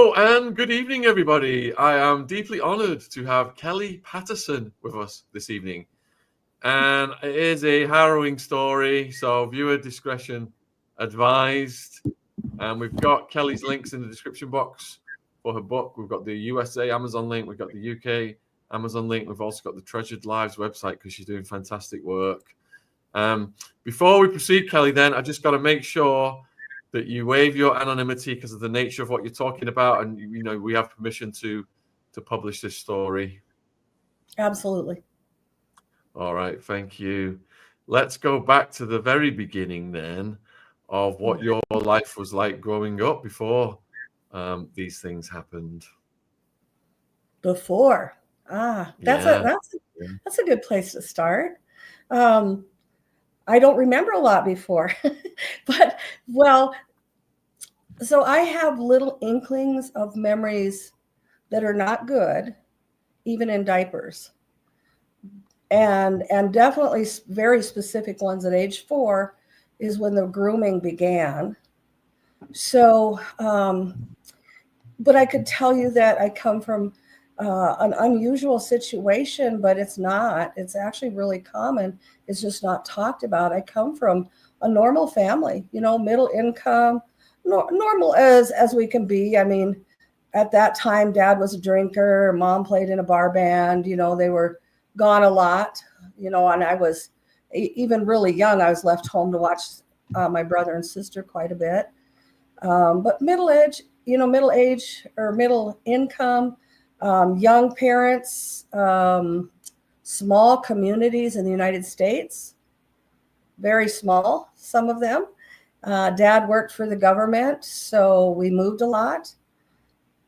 Hello and good evening, everybody. I am deeply honored to have Kelly Patterson with us this evening. And it is a harrowing story, so viewer discretion advised. And we've got Kelly's links in the description box for her book. We've got the USA Amazon link, we've got the UK Amazon link, we've also got the Treasured Lives website because she's doing fantastic work. Before we proceed, Kelly, then I just got to make sure that you waive your anonymity because of the nature of what you're talking about, and we have permission to publish this story. Absolutely. All right, thank you. Let's go back to the very beginning then of what your life was like growing up before these things happened. Before, that's a good place to start. I don't remember a lot before, but so I have little inklings of memories that are not good, even in diapers, and definitely very specific ones at age 4 is when the grooming began. So, but I could tell you that I come from an unusual situation, but it's not. It's actually really common. It's just not talked about. I come from a normal family, middle income, normal as we can be. I mean, at that time, Dad was a drinker. Mom played in a bar band. They were gone a lot, and I was even really young. I was left home to watch my brother and sister quite a bit. But middle age or middle income, young parents, small communities in the United States, very small, some of them. Dad worked for the government, so we moved a lot.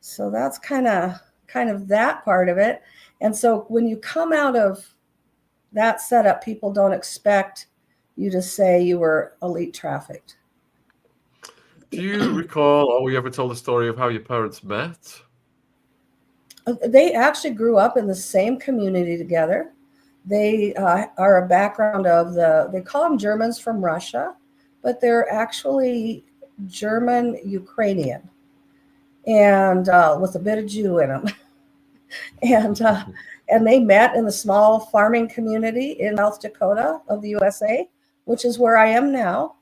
So that's kind of that part of it. And so when you come out of that setup, people don't expect you to say you were elite trafficked. Do you recall, or were you ever told the story of how your parents met? They actually grew up in the same community together. They are a background of they call them Germans from Russia, but they're actually German-Ukrainian, and with a bit of Jew in them. And they met in the small farming community in South Dakota of the USA, which is where I am now.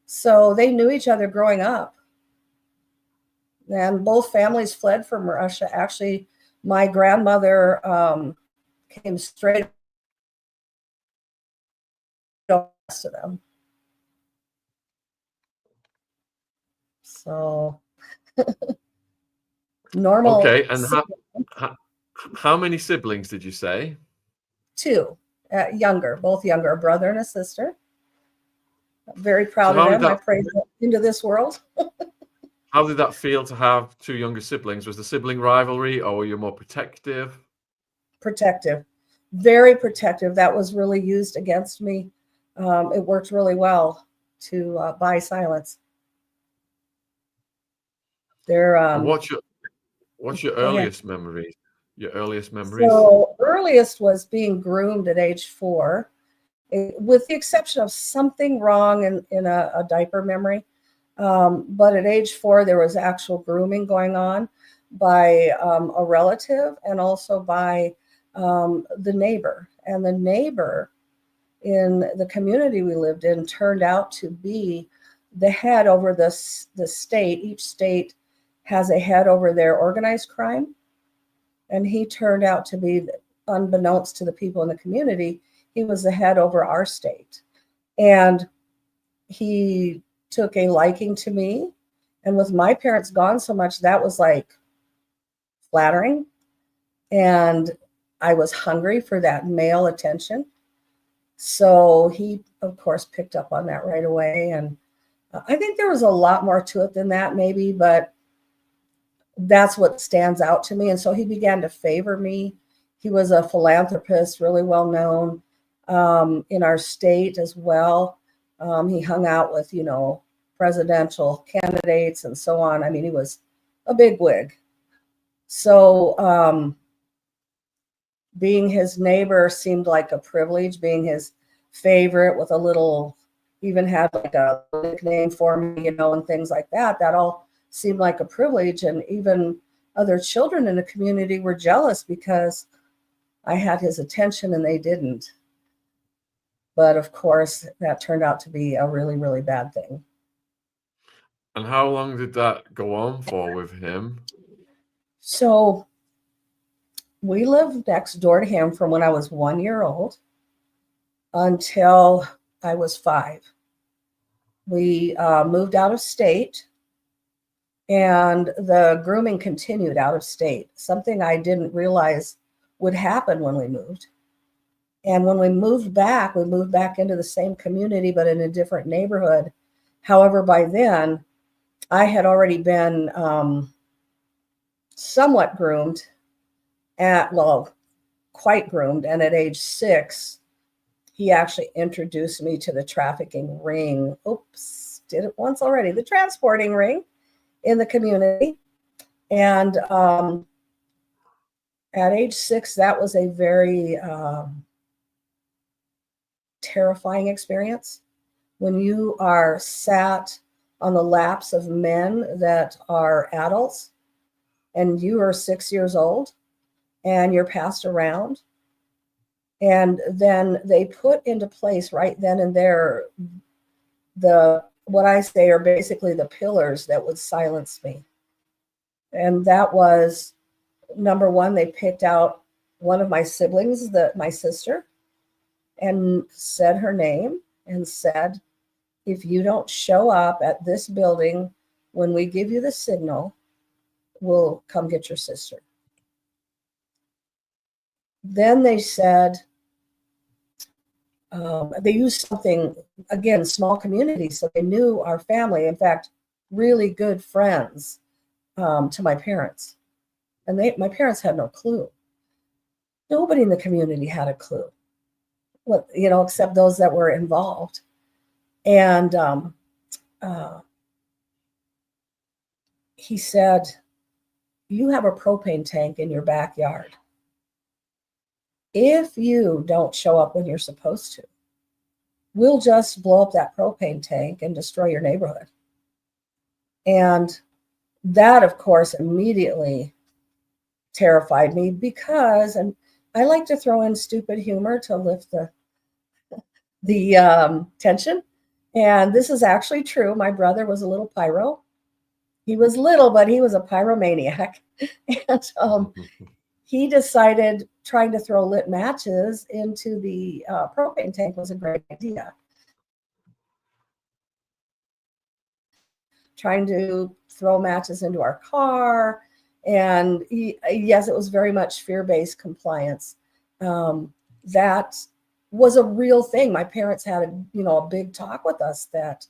So they knew each other growing up. And both families fled from Russia. Actually, my grandmother came straight to them. So normal. Okay, and how many siblings did you say? 2, both younger, a brother and a sister. I'm very proud of them. I prayed them into this world. How did that feel to have 2 younger siblings? Was the sibling rivalry, or were you more protective? Protective, very protective. That was really used against me. It worked really well to buy silence. What's your earliest memory? Your earliest memories? So earliest was being groomed at age 4, with the exception of something wrong in a diaper memory. But at age 4, there was actual grooming going on by a relative and also by the neighbor. And the neighbor in the community we lived in turned out to be the head over the state. Each state has a head over their organized crime. And he turned out to be, unbeknownst to the people in the community, he was the head over our state. And he took a liking to me. And with my parents gone so much, that was like flattering. And I was hungry for that male attention. So he, of course, picked up on that right away. And I think there was a lot more to it than that, maybe, but that's what stands out to me. And so he began to favor me. He was a philanthropist, really well known in our state as well. He hung out with, presidential candidates and so on. I mean, he was a bigwig. So being his neighbor seemed like a privilege, being his favorite with a little, even had like a nickname for me, and things like that. That all seemed like a privilege. And even other children in the community were jealous because I had his attention and they didn't. But of course, that turned out to be a really, really bad thing. And how long did that go on for with him? So we lived next door to him from when I was 1 year old until I was 5. We moved out of state, and the grooming continued out of state, something I didn't realize would happen when we moved. And when we moved back into the same community, but in a different neighborhood. However, by then, I had already been somewhat groomed quite groomed. And at age 6, he actually introduced me to the trafficking ring. Oops, did it once already. The transporting ring in the community. And at age 6, that was a very terrifying experience. When you are sat on the laps of men that are adults and you are 6 years old and you're passed around, and then they put into place right then and there what I say are basically the pillars that would silence me. And that was, number one, they picked out one of my siblings, my sister, and said her name and said, if you don't show up at this building when we give you the signal, we'll come get your sister. Then they said, they used something, again, small community, so they knew our family. In fact, really good friends to my parents. And my parents had no clue. Nobody in the community had a clue, except those that were involved. And he said, you have a propane tank in your backyard. If you don't show up when you're supposed to, we'll just blow up that propane tank and destroy your neighborhood. And that, of course, immediately terrified me because, and I like to throw in stupid humor to lift the tension. And this is actually true. My brother was a little pyro. He was little, but he was a pyromaniac. And he decided trying to throw lit matches into the propane tank was a great idea. Trying to throw matches into our car. And yes, it was very much fear-based compliance. That was a real thing. My parents had a big talk with us that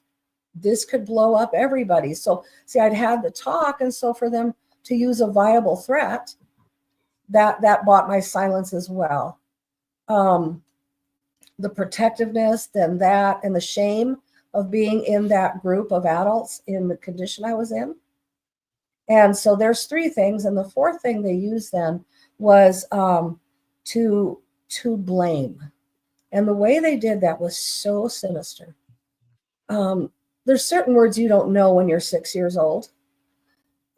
this could blow up everybody. So see, I'd had the talk, and so for them to use a viable threat, that bought my silence as well. The protectiveness, then that, and the shame of being in that group of adults in the condition I was in. And so there's 3 things. And the 4th thing they used then was to blame. And the way they did that was so sinister. There's certain words you don't know when you're 6 years old.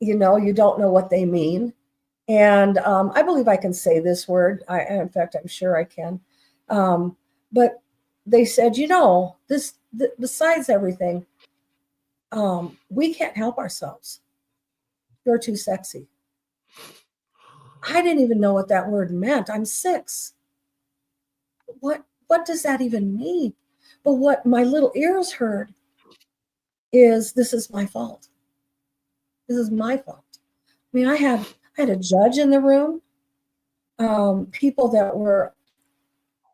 You don't know what they mean. And I believe I can say this word. In fact, I'm sure I can. But they said, besides everything, we can't help ourselves. You're too sexy. I didn't even know what that word meant. I'm 6. What does that even mean? But what my little ears heard is, this is my fault. This is my fault. I mean, I had a judge in the room, people that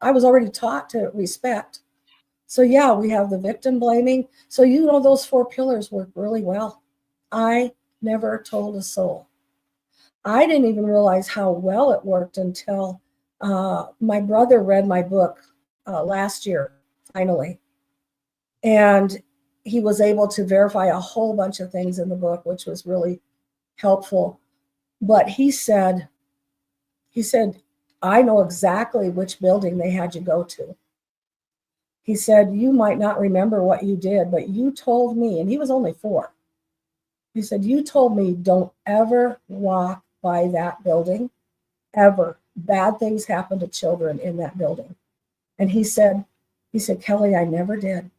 I was already taught to respect. So yeah, we have the victim blaming. So those 4 pillars work really well. I never told a soul. I didn't even realize how well it worked until my brother read my book last year, finally. And he was able to verify a whole bunch of things in the book, which was really helpful. But he said, I know exactly which building they had you go to. He said, you might not remember what you did, but you told me, and he was only 4. He said, you told me don't ever walk by that building, ever. Bad things happen to children in that building. And he said, Kelly, I never did.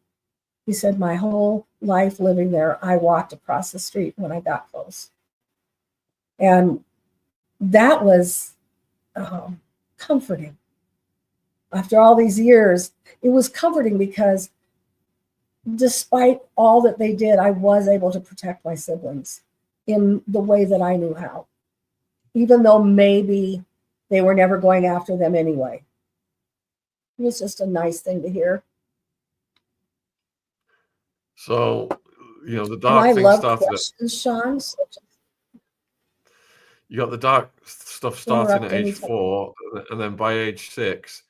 He said, my whole life living there, I walked across the street when I got close. And that was comforting. After all these years, it was comforting because despite all that they did, I was able to protect my siblings in the way that I knew how, even though maybe they were never going after them anyway. It was just a nice thing to hear. So, the And dark I thing love started. questions, Sean. You got the dark stuff starting at age Anytime. 4, and then by age 6,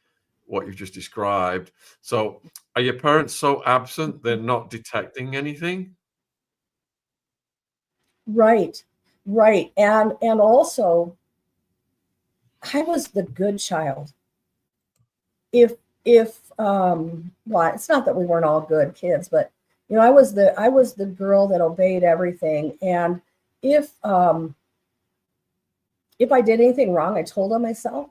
what you've just described. So, are your parents so absent they're not detecting anything? Right. And also, I was the good child. If well, it's not that we weren't all good kids, but I was the girl that obeyed everything. And if I did anything wrong, I told on myself.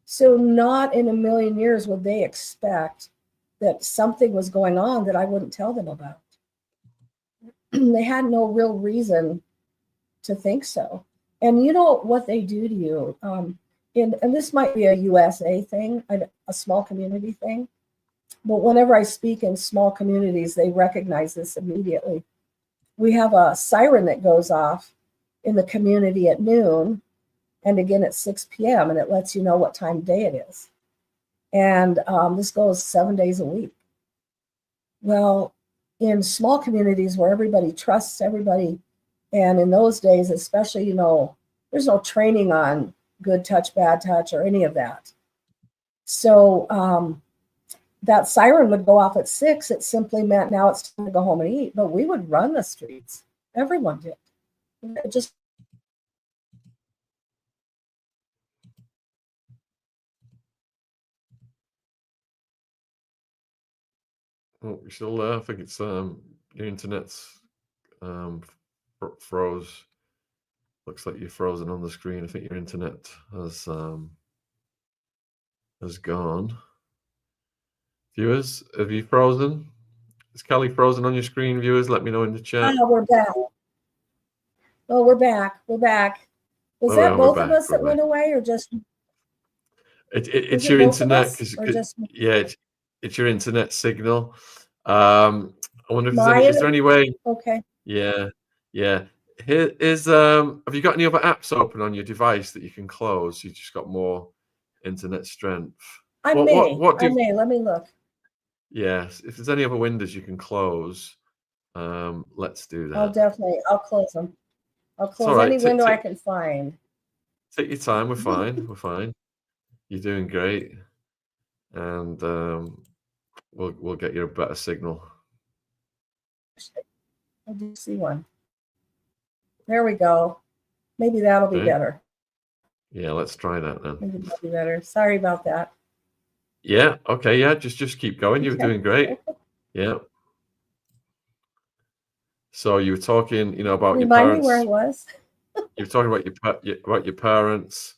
So not in a million years would they expect that something was going on that I wouldn't tell them about. They had no real reason to think so. And you know what they do to you, and this might be a USA thing, a small community thing, but whenever I speak in small communities, they recognize this immediately. We have a siren that goes off in the community at noon and again at 6 p.m. and it lets you know what time of day it is. And this goes 7 days a week. Well, in small communities where everybody trusts everybody, and in those days, especially, there's no training on good touch, bad touch, or any of that. So that siren would go off at 6. It simply meant now it's time to go home and eat. But we would run the streets. Everyone did. It just. Oh, you're still there? I think it's your internet's froze. Looks like you're frozen on the screen. I think your internet has gone. Viewers, have you frozen? Is Kelly frozen on your screen, viewers? Let me know in the chat. We're back. Oh, we're back. We're back. Was that both of us that went away, or just? It's your internet. Yeah, it's your internet signal. I wonder if is there any way? Okay. Yeah. Here is have you got any other apps open on your device that you can close? You've just got more internet strength. I may. Let me look. Yes, if there's any other windows you can close, let's do that. I'll close them. I'll close any window I can find. Take your time. We're fine. We're fine. You're doing great, and we'll get you a better signal. I do see one. There we go. Maybe that'll be better. Yeah, let's try that then. Maybe that'll be better. Sorry about that. Yeah. Okay. Yeah. Just keep going. You're doing great. Yeah. So you were talking, about your parents. Remind me where I was. You were talking about your parents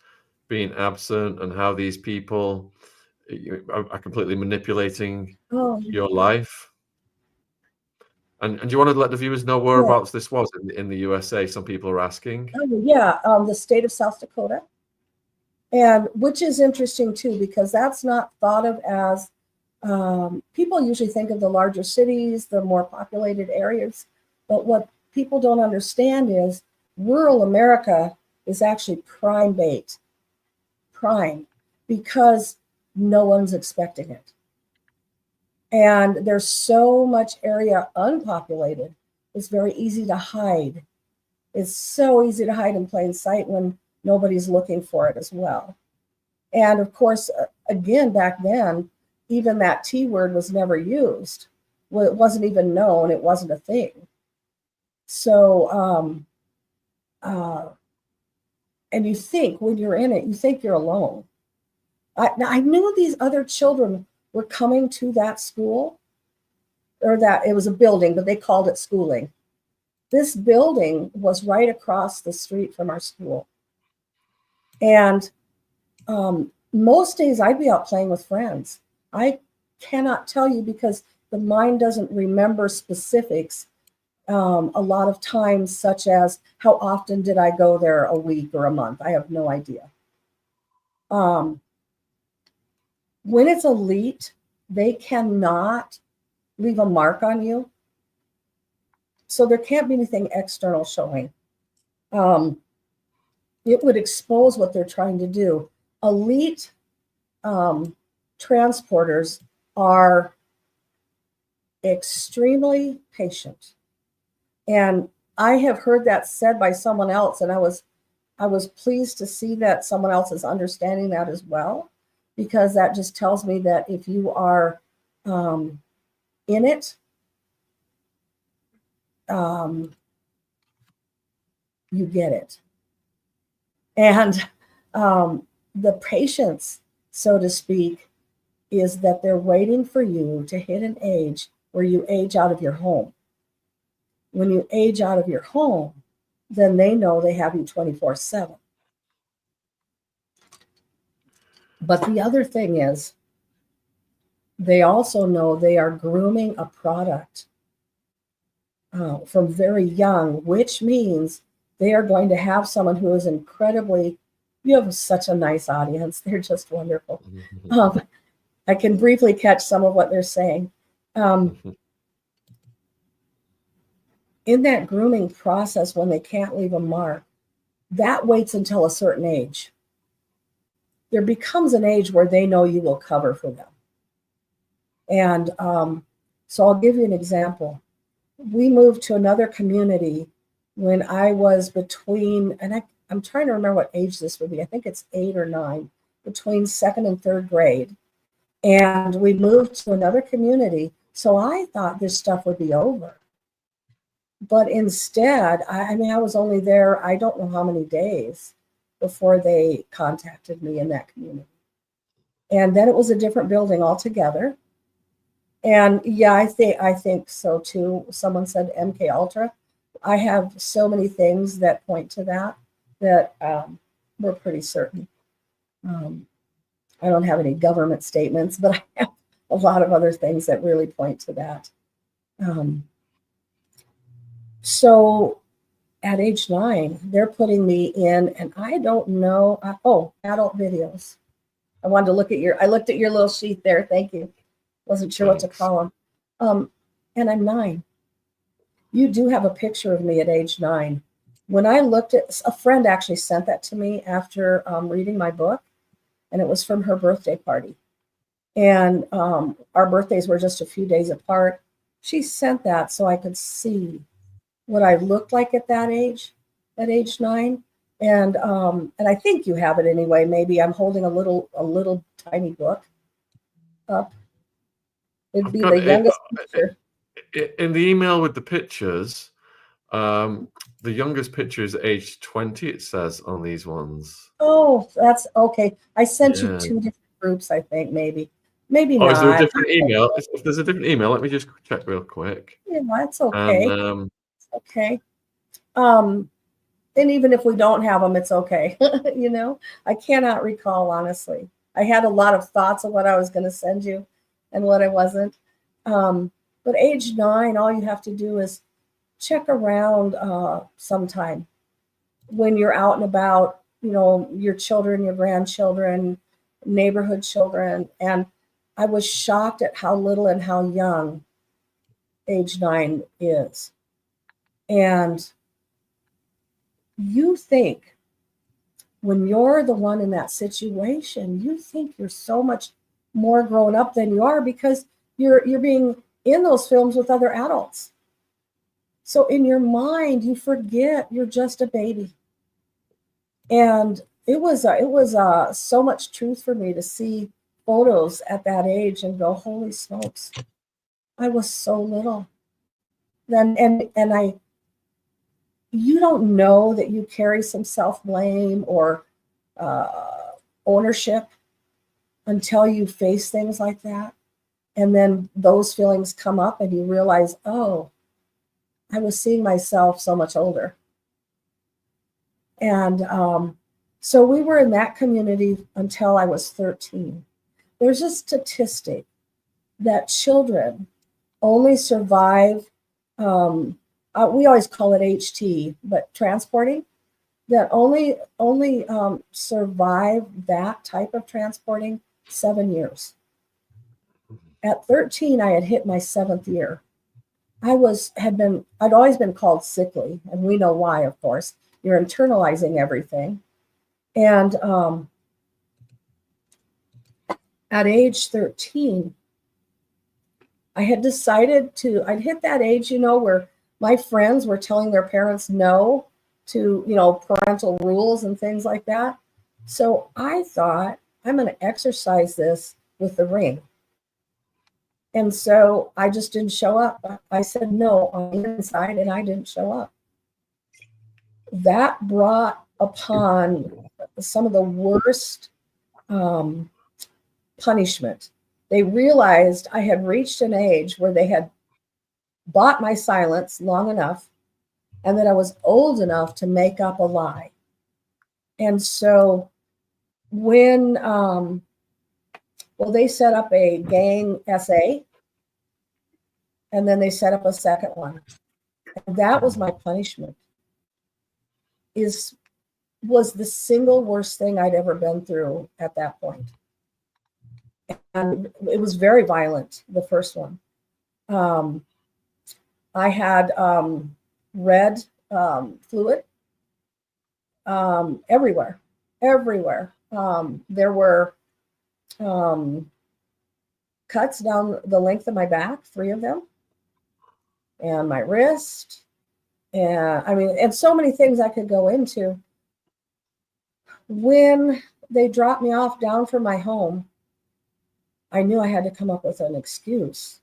being absent and how these people are completely manipulating your life. And do you want to let the viewers know whereabouts this was in the USA? Some people are asking. Oh, yeah, the state of South Dakota. And which is interesting too, because that's not thought of as, people usually think of the larger cities, the more populated areas. But what people don't understand is rural America is actually prime bait. Prime, because no one's expecting it. And there's so much area unpopulated. It's very easy to hide. It's so easy to hide in plain sight when nobody's looking for it as well. And of course, again, back then, even that T word was never used. Well, it wasn't even known. It wasn't a thing. So, and you think when you're in it, you think you're alone. I knew these other children were coming to that school, or that it was a building, but they called it schooling. This building was right across the street from our school. And most days I'd be out playing with friends. I cannot tell you because the mind doesn't remember specifics a lot of times, such as how often did I go there a week or a month? I have no idea. When it's elite, they cannot leave a mark on you. So there can't be anything external showing. It would expose what they're trying to do. Elite transporters are extremely patient. And I have heard that said by someone else, and I was pleased to see that someone else is understanding that as well, because that just tells me that if you are in it, you get it. And the patience, so to speak, is that they're waiting for you to hit an age where you age out of your home. When you age out of your home, then they know they have you 24/7. But the other thing is, they also know they are grooming a product from very young, which means they are going to have someone who is incredibly, you have such a nice audience. They're just wonderful. I can briefly catch some of what they're saying. In that grooming process, when they can't leave a mark, that waits until a certain age. There becomes an age where they know you will cover for them. And so I'll give you an example. We moved to another community when I was between, and I'm trying to remember what age this would be. I think it's 8 or 9, between 2nd and 3rd grade. And we moved to another community. So I thought this stuff would be over. But instead, I was only there, I don't know how many days before they contacted me in that community. And then it was a different building altogether. And yeah, I think so too. Someone said MK Ultra. I have so many things that point to that we're pretty certain. I don't have any government statements, but I have a lot of other things that really point to that. So at age 9, they're putting me in, and I don't know. Adult videos. I looked at your little sheet there. Thank you. Wasn't sure what to call them. And I'm 9. You do have a picture of me at age 9. When I looked at, a friend actually sent that to me after reading my book, and it was from her birthday party. And our birthdays were just a few days apart. She sent that so I could see what I looked like at that age, at age 9. And I think you have it anyway. Maybe I'm holding a little tiny book up. It'd be the youngest picture. In the email with the pictures, the youngest picture is age 20, it says on these ones. Oh, that's okay. I sent you 2 different groups, I think, maybe not. Is there a different email? If there's a different email, let me just check real quick. Yeah, that's okay. And, okay. And even if we don't have them, it's okay. I cannot recall, honestly. I had a lot of thoughts of what I was going to send you and what I wasn't. But age 9, all you have to do is check around sometime when you're out and about, your children, your grandchildren, neighborhood children. And I was shocked at how little and how young age 9 is. And you think, when you're the one in that situation, you think you're so much more grown up than you are because you're being in those films with other adults. So in your mind, you forget you're just a baby. And it was so much truth for me to see photos at that age and go, holy smokes, I was so little. Then and you don't know that you carry some self-blame or ownership until you face things like that. And then those feelings come up and you realize, oh, I was seeing myself so much older. And so we were in that community until I was 13. There's a statistic that children only survive, we always call it HT, but transporting, that only survive that type of transporting 7 years. At 13, I had hit my 7th year. I'd always been called sickly, and we know why, of course. You're internalizing everything. And at age 13, I had decided I'd hit that age, where my friends were telling their parents no to, parental rules and things like that. So I thought, I'm going to exercise this with the ring. And so I just didn't show up. I said no on the inside, and I didn't show up. That brought upon some of the worst punishment. They realized I had reached an age where they had bought my silence long enough, and that I was old enough to make up a lie. And so when, they set up a gang SA, and then they set up a second one. And that was my punishment. Was the single worst thing I'd ever been through at that point. And it was very violent, the first one. I had red fluid everywhere. There were cuts down the length of my back, 3 of them, and my wrist. And so many things I could go into. When they dropped me off down from my home, I knew I had to come up with an excuse.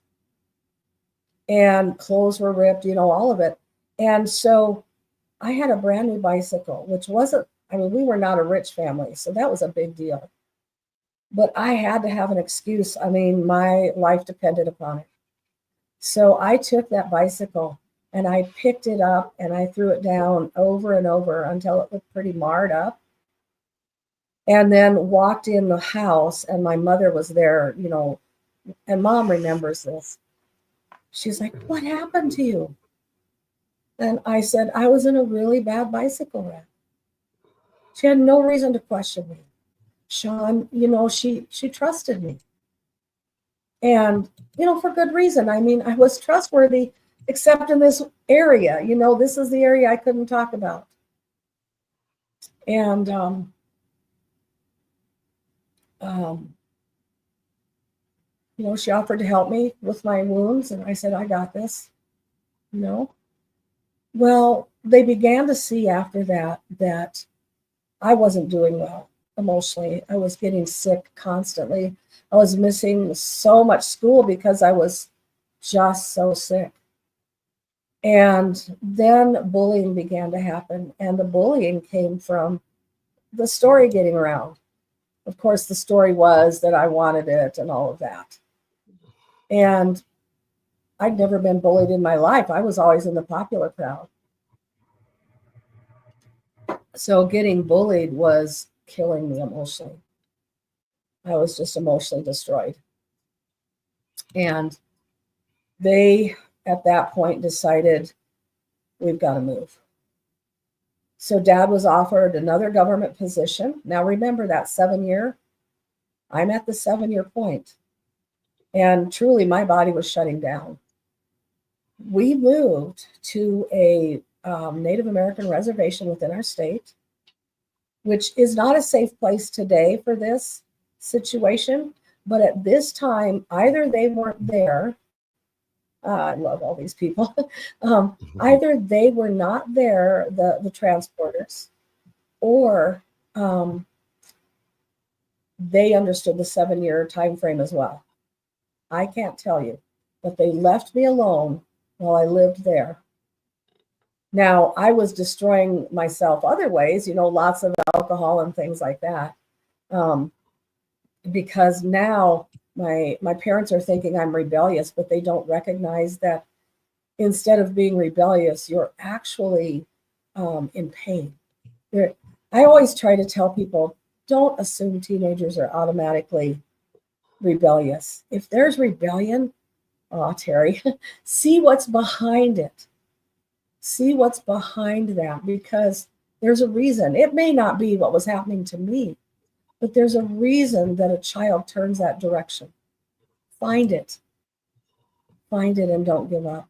And clothes were ripped, all of it. And so I had a brand new bicycle, which wasn't, we were not a rich family, so that was a big deal. But I had to have an excuse. My life depended upon it. So I took that bicycle and I picked it up and I threw it down over and over until it looked pretty marred up. And then walked in the house, and my mother was there, and Mom remembers this. She's like, "What happened to you?" And I said, "I was in a really bad bicycle wreck." She had no reason to question me. Sean, she trusted me. And, for good reason. I was trustworthy, except in this area. This is the area I couldn't talk about. And she offered to help me with my wounds, and I said, "I got this." Well, they began to see after that I wasn't doing well emotionally. I was getting sick constantly. I was missing so much school because I was just so sick. And then bullying began to happen, and the bullying came from the story getting around. Of course, the story was that I wanted it and all of that. And I'd never been bullied in my life. I was always in the popular crowd. So getting bullied was killing me emotionally. I was just emotionally destroyed. And they, at that point, decided, we've got to move. So Dad was offered another government position. Now remember that 7-year, I'm at the 7-year point. And truly, my body was shutting down. We moved to a Native American reservation within our state, which is not a safe place today for this situation. But at this time, either they weren't there. I love all these people. Either they were not there, the transporters, or they understood the 7-year time frame as well. I can't tell you, but they left me alone while I lived there. Now, I was destroying myself other ways, lots of alcohol and things like that. Because now my parents are thinking I'm rebellious, but they don't recognize that instead of being rebellious, you're actually in pain. I always try to tell people, don't assume teenagers are automatically rebellious. If there's rebellion, oh, Terry, see what's behind it. See what's behind that, because there's a reason. It may not be what was happening to me, but there's a reason that a child turns that direction. Find it. Find it and don't give up.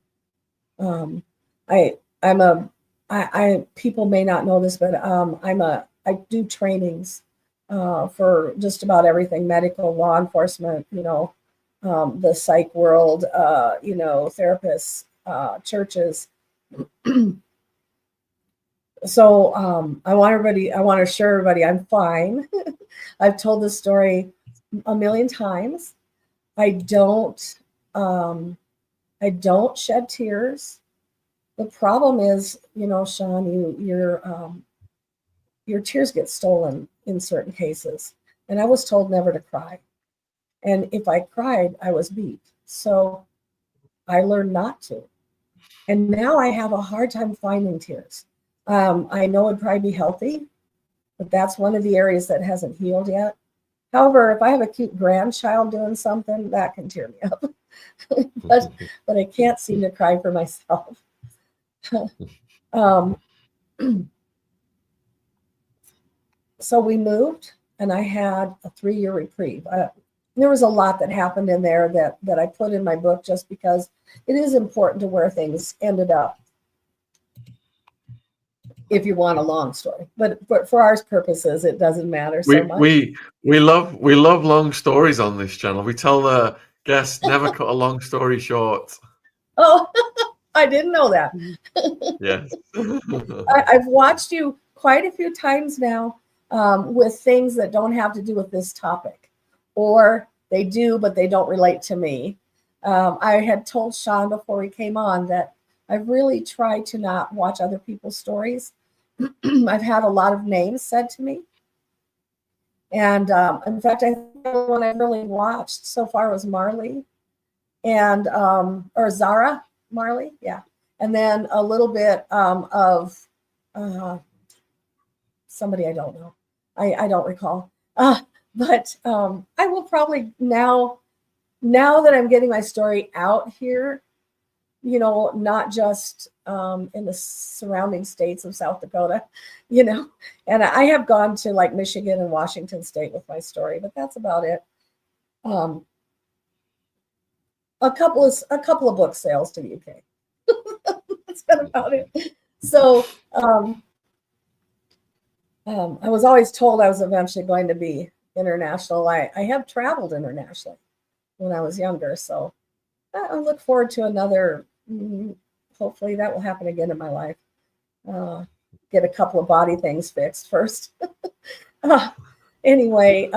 People may not know this, but I do trainings for just about everything: medical, law enforcement, the psych world, therapists, churches. So I want to assure everybody I'm fine. I've told this story a million times. I don't shed tears. The problem is, Sean, your tears get stolen in certain cases. And I was told never to cry. And if I cried, I was beat. So I learned not to. And now I have a hard time finding tears. I know it'd probably be healthy, but that's one of the areas that hasn't healed yet. However, if I have a cute grandchild doing something, that can tear me up. but I can't seem to cry for myself. So we moved, and I had a 3-year reprieve. There was a lot that happened in there that I put in my book, just because it is important to where things ended up, if you want a long story. But for our purposes, it doesn't matter so much. We love long stories on this channel. We tell the guests never cut a long story short. Oh, I didn't know that. Yes. I've watched you quite a few times now with things that don't have to do with this topic, or they do, but they don't relate to me. I had told Sean before we came on that I've really tried to not watch other people's stories. I've had a lot of names said to me. And in fact, I think the one I really watched so far was Marley and or Zara Marley. Yeah. And then a little bit of somebody I don't know. I don't recall. But I will probably now that I'm getting my story out here, not just in the surrounding states of South Dakota, and I have gone to like Michigan and Washington State with my story, but that's about it. A couple of book sales to the UK. That's been about it. So I was always told I was eventually going to be international. I have traveled internationally when I was younger, so I look forward to another. Hopefully that will happen again in my life. Get a couple of body things fixed first. Anyway,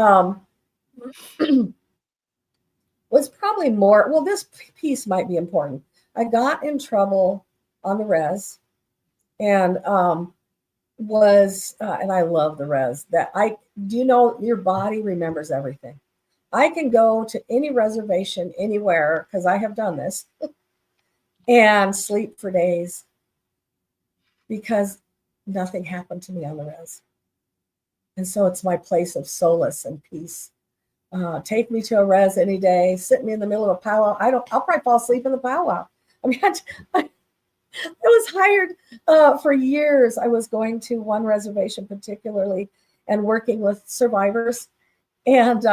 was probably more, well, this piece might be important. I got in trouble on the res, and and I love the res, your body remembers everything. I can go to any reservation anywhere, because I have done this, and sleep for days because nothing happened to me on the res. And so it's my place of solace and peace. Take me to a res any day, sit me in the middle of a powwow. I'll probably fall asleep in the powwow. I mean, I was hired for years. I was going to one reservation particularly and working with survivors. And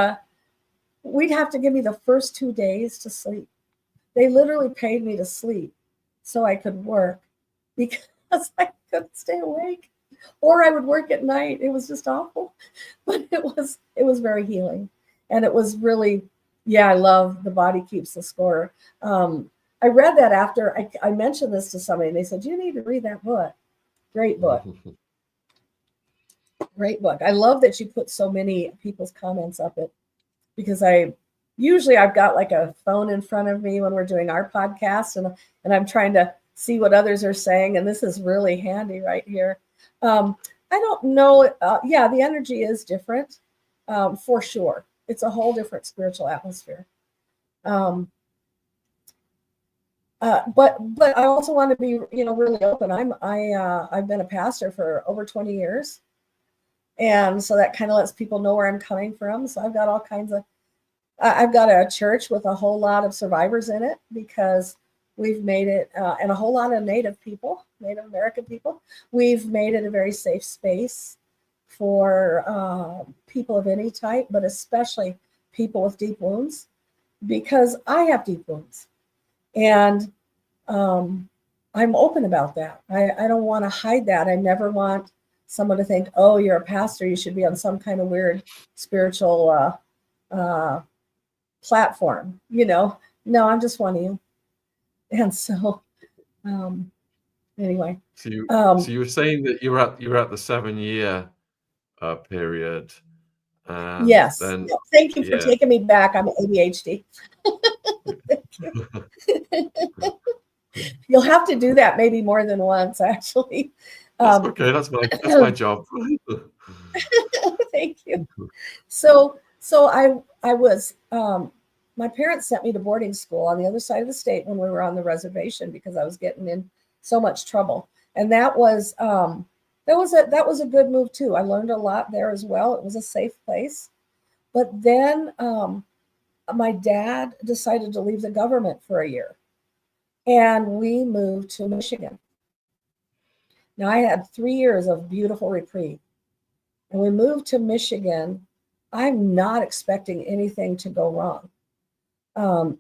we'd have to give me the first 2 days to sleep. They literally paid me to sleep so I could work, because I couldn't stay awake, or I would work at night. It was just awful, but it was very healing. And it was really, I love The Body Keeps the Score. I read that after I mentioned this to somebody, and they said, you need to read that book. Great book. Great book. I love that you put so many people's comments up it, because I've got like a phone in front of me when we're doing our podcast, and I'm trying to see what others are saying. And this is really handy right here. I don't know. The energy is different, for sure. It's a whole different spiritual atmosphere. But I also want to be, really open. I've been a pastor for over 20 years. And so that kind of lets people know where I'm coming from. So I've got all kinds of, I've got a church with a whole lot of survivors in it, because we've made it, and a whole lot of Native American people, we've made it a very safe space for people of any type, but especially people with deep wounds, because I have deep wounds. And I'm open about that. I don't want to hide that. I never want someone to think, oh, you're a pastor, you should be on some kind of weird spiritual platform. No, I'm just one of you. And so, anyway. So you were saying that you were at the 7-year period. And yes. Then, thank you for taking me back. I'm ADHD. You'll have to do that maybe more than once, actually. That's okay. That's my job. Thank you. So I was, my parents sent me to boarding school on the other side of the state when we were on the reservation, because I was getting in so much trouble. And that was a good move too. I learned a lot there as well. It was a safe place. But then my dad decided to leave the government for a year, and we moved to Michigan. Now I had 3 years of beautiful reprieve, and we moved to Michigan. I'm not expecting anything to go wrong.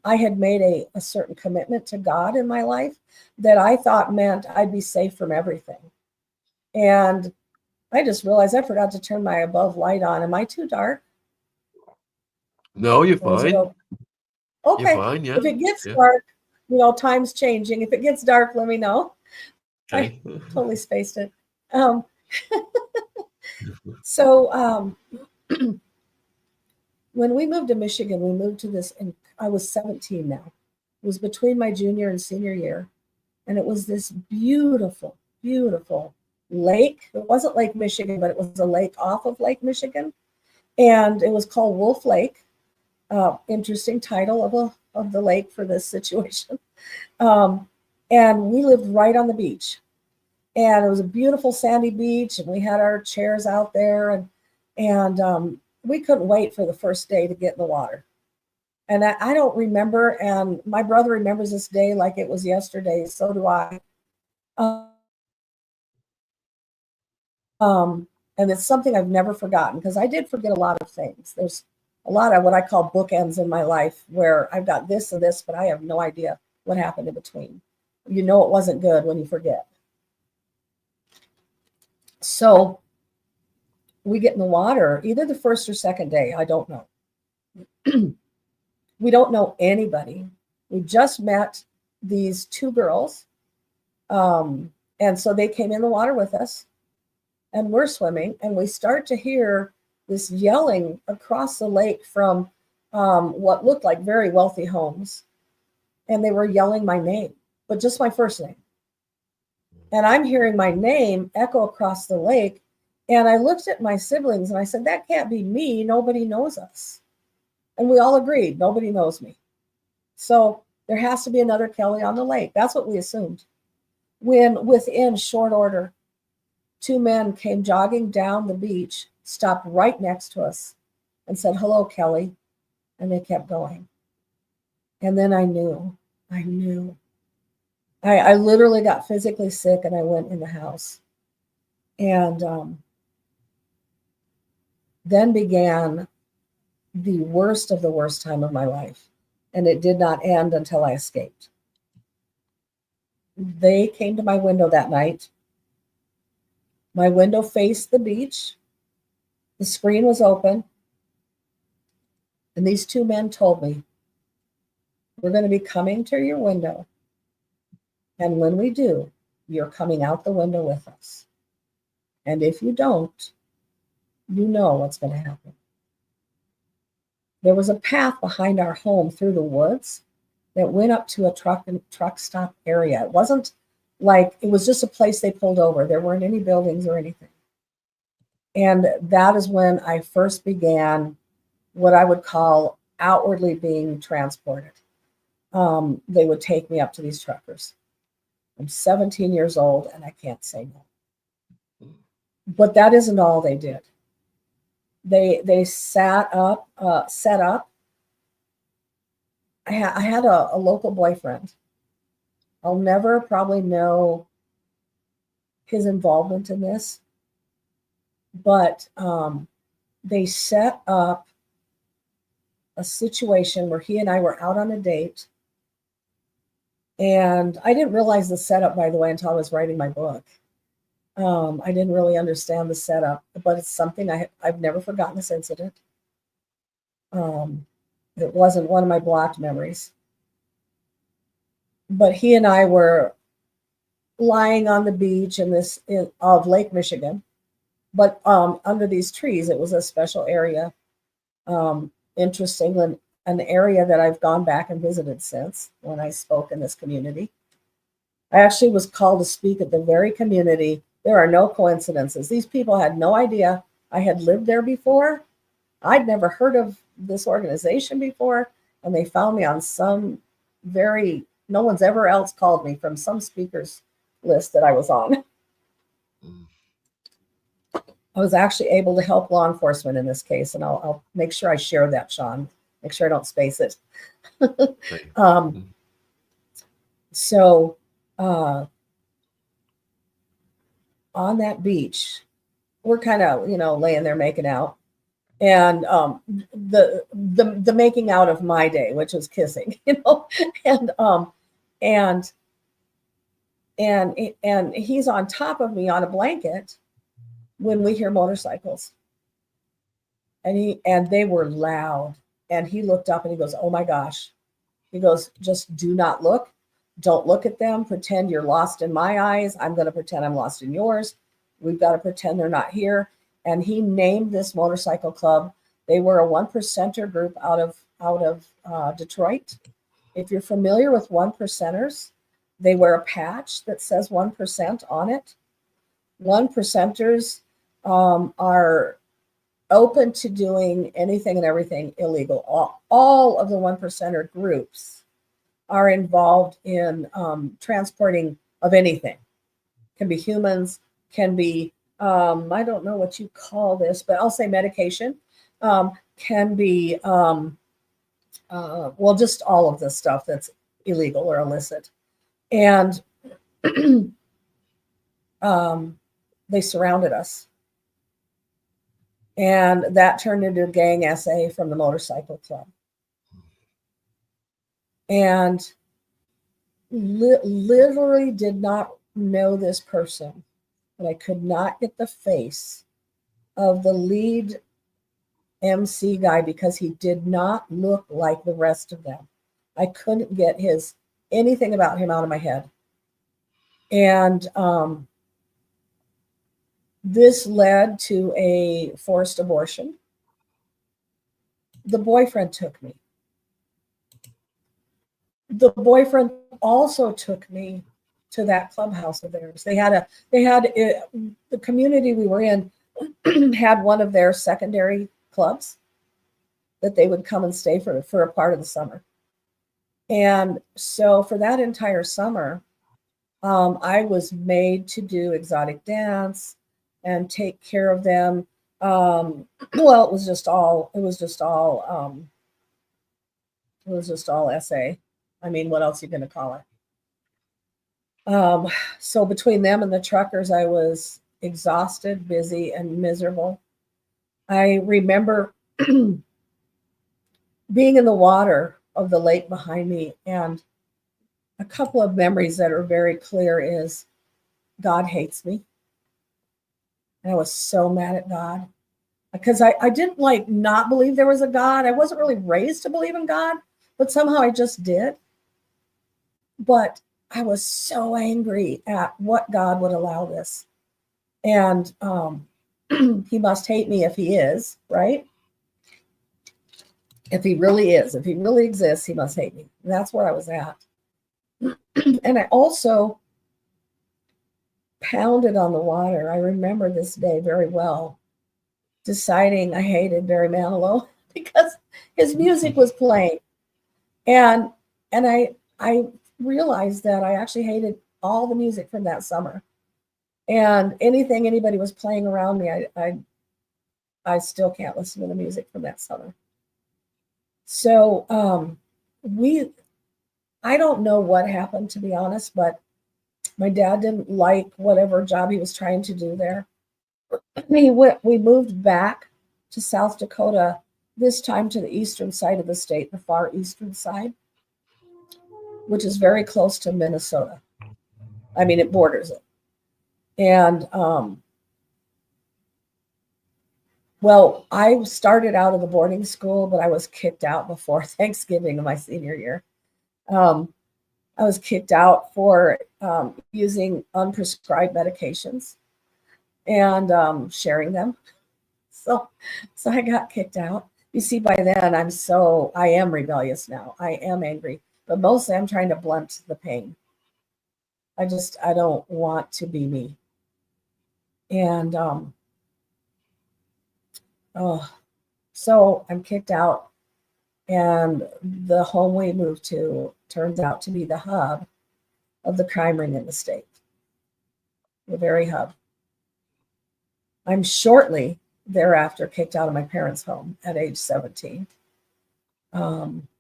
I had made a certain commitment to God in my life that I thought meant I'd be safe from everything. And I just realized I forgot to turn my above light on. Am I too dark? No, you're fine. Okay. You're fine, yeah. If it gets dark, time's changing. If it gets dark, let me know. Okay. I totally spaced it. So when we moved to Michigan, we moved to this, and I was 17 now. It was between my junior and senior year. And it was this beautiful, beautiful lake. It wasn't Lake Michigan, but it was a lake off of Lake Michigan. And it was called Wolf Lake. Interesting title of the lake for this situation. And we lived right on the beach. And it was a beautiful sandy beach, and we had our chairs out there, and we couldn't wait for the first day to get in the water. And I don't remember, and my brother remembers this day like it was yesterday. So do I. And it's something I've never forgotten, because I did forget a lot of things. There's a lot of what I call bookends in my life, where I've got this and this, but I have no idea what happened in between. It wasn't good when you forget. So we get in the water either the first or second day. I don't know. We don't know anybody. We just met these 2 girls. And so they came in the water with us, and we're swimming, and we start to hear this yelling across the lake from what looked like very wealthy homes. And they were yelling my name, but just my first name. And I'm hearing my name echo across the lake. And I looked at my siblings and I said, that can't be me. Nobody knows us. And we all agreed, nobody knows me. So there has to be another Kelly on the lake. That's what we assumed. When within short order, 2 men came jogging down the beach, stopped right next to us, and said, hello, Kelly. And they kept going. And then I knew. I literally got physically sick, and I went in the house. And then began the worst of the worst time of my life. And it did not end until I escaped. They came to my window that night. My window faced the beach. The screen was open. And these 2 men told me, we're going to be coming to your window. And when we do, you're coming out the window with us. And if you don't, you know what's going to happen. There was a path behind our home through the woods that went up to a truck stop area. It wasn't like, it was just a place they pulled over. There weren't any buildings or anything. And that is when I first began what I would call outwardly being transported. they would take me up to these truckers. I'm 17 years old and I can't say no. But that isn't all they did. They set up. I had a local boyfriend. I'll never probably know his involvement in this, but they set up a situation where he and I were out on a date. And I didn't realize the setup, by the way, until I was writing my book. I didn't really understand the setup, but it's something I've never forgotten this incident. It wasn't one of my blocked memories. But he and I were lying on the beach of Lake Michigan, but under these trees. It was a special area. Interesting, an area that I've gone back and visited since when I spoke in this community. I actually was called to speak at the very community. There are no coincidences. These people had no idea I had lived there before. I'd never heard of this organization before, and they found me on some no one's ever else called me from some speakers list that I was on. I was actually able to help law enforcement in this case, and I'll make sure I share that, Sean. Make sure I don't space it. So on that beach, we're kind of, laying there making out. And the making out of my day, which was kissing, and he's on top of me on a blanket when we hear motorcycles. And they were loud. And he looked up and he goes, "Oh my gosh." He goes, "Just do not look. Don't look at them. Pretend you're lost in my eyes. I'm going to pretend I'm lost in yours. We've got to pretend they're not here." And he named this motorcycle club. They were a 1%er group out of Detroit. If you're familiar with 1%ers, they wear a patch that says 1% on it. 1%ers are open to doing anything and everything illegal. All of the 1%er groups are involved in transporting of anything. Can be humans, can be, I don't know what you call this, but I'll say medication. Can be, just all of this stuff that's illegal or illicit. And they surrounded us. And that turned into a gang essay from the motorcycle club. And literally did not know this person, but I could not get the face of the lead MC guy because he did not look like the rest of them. I couldn't get anything about him out of my head. And this led to a forced abortion. The boyfriend took me. The boyfriend also took me to that clubhouse of theirs. The community we were in had one of their secondary clubs that they would come and stay for a part of the summer. And so for that entire summer, I was made to do exotic dance and take care of them. It was just all SA. I mean, what else are you going to call it? So between them and the truckers, I was exhausted, busy, and miserable. I remember being in the water of the lake behind me, and a couple of memories that are very clear is God hates me. And I was so mad at God because I didn't not believe there was a God. I wasn't really raised to believe in God, but somehow I just did. But I was so angry at what God would allow this. And he must hate me if he is, right? If he really is, if he really exists, he must hate me. And that's where I was at. And I also pounded on the water. I remember this day very well, deciding I hated Barry Manilow because his music was playing. And And I realized that I actually hated all the music from that summer. And anything anybody was playing around me, I still can't listen to the music from that summer. So I don't know what happened, to be honest, but my dad didn't like whatever job he was trying to do there. We moved back to South Dakota, this time to the eastern side of the state, the far eastern side, which is very close to Minnesota. I mean, it borders it. And well, I started out of the boarding school, but I was kicked out before Thanksgiving of my senior year. I was kicked out for using unprescribed medications and sharing them. So I got kicked out. You see, by then I am rebellious now. I am angry, but mostly I'm trying to blunt the pain. I don't want to be me. And so I'm kicked out, and the home we moved to turns out to be the hub of the crime ring in the state, the very hub. I'm shortly thereafter kicked out of my parents' home at age 17.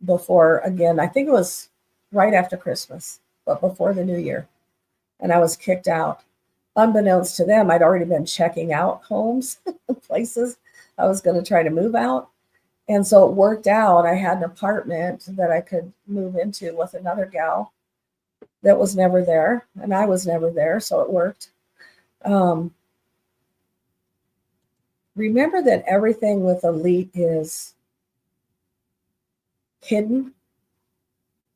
Before, again, I think it was right after Christmas, but before the new year. And I was kicked out. Unbeknownst to them, I'd already been checking out homes, places I was going to try to move out. And so it worked out. I had an apartment that I could move into with another gal that was never there, and I was never there, so it worked. Remember that everything with elite is hidden.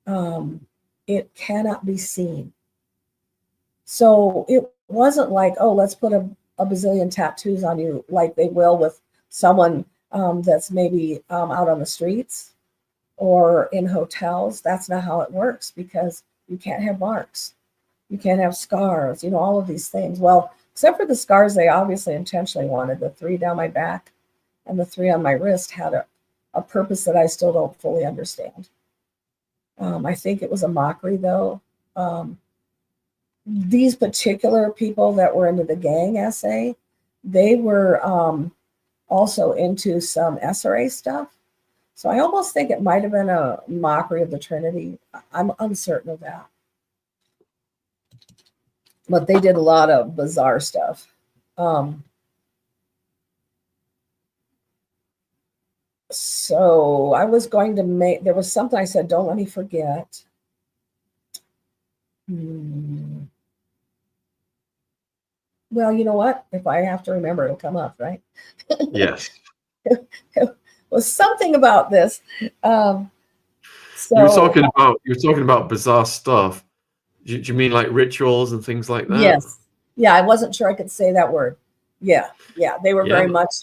It cannot be seen. So it wasn't like, oh, let's put a bazillion tattoos on you like they will with someone that's maybe out on the streets or in hotels. That's not how it works, because you can't have marks. You can't have scars, all of these things. Well, except for the scars they obviously intentionally wanted. The 3 down my back and the 3 on my wrist had a purpose that I still don't fully understand. I think it was a mockery, though. These particular people that were into the gang essay, they were also into some SRA stuff. So I almost think it might have been a mockery of the Trinity. I'm uncertain of that. But they did a lot of bizarre stuff. So I was going to there was something I said, don't let me forget. Well, you know what? If I have to remember, it'll come up, right? Yes. It was something about this. So you were talking about bizarre stuff. Do you mean like rituals and things like that? Yes. Yeah, I wasn't sure I could say that word. Yeah. They were very much.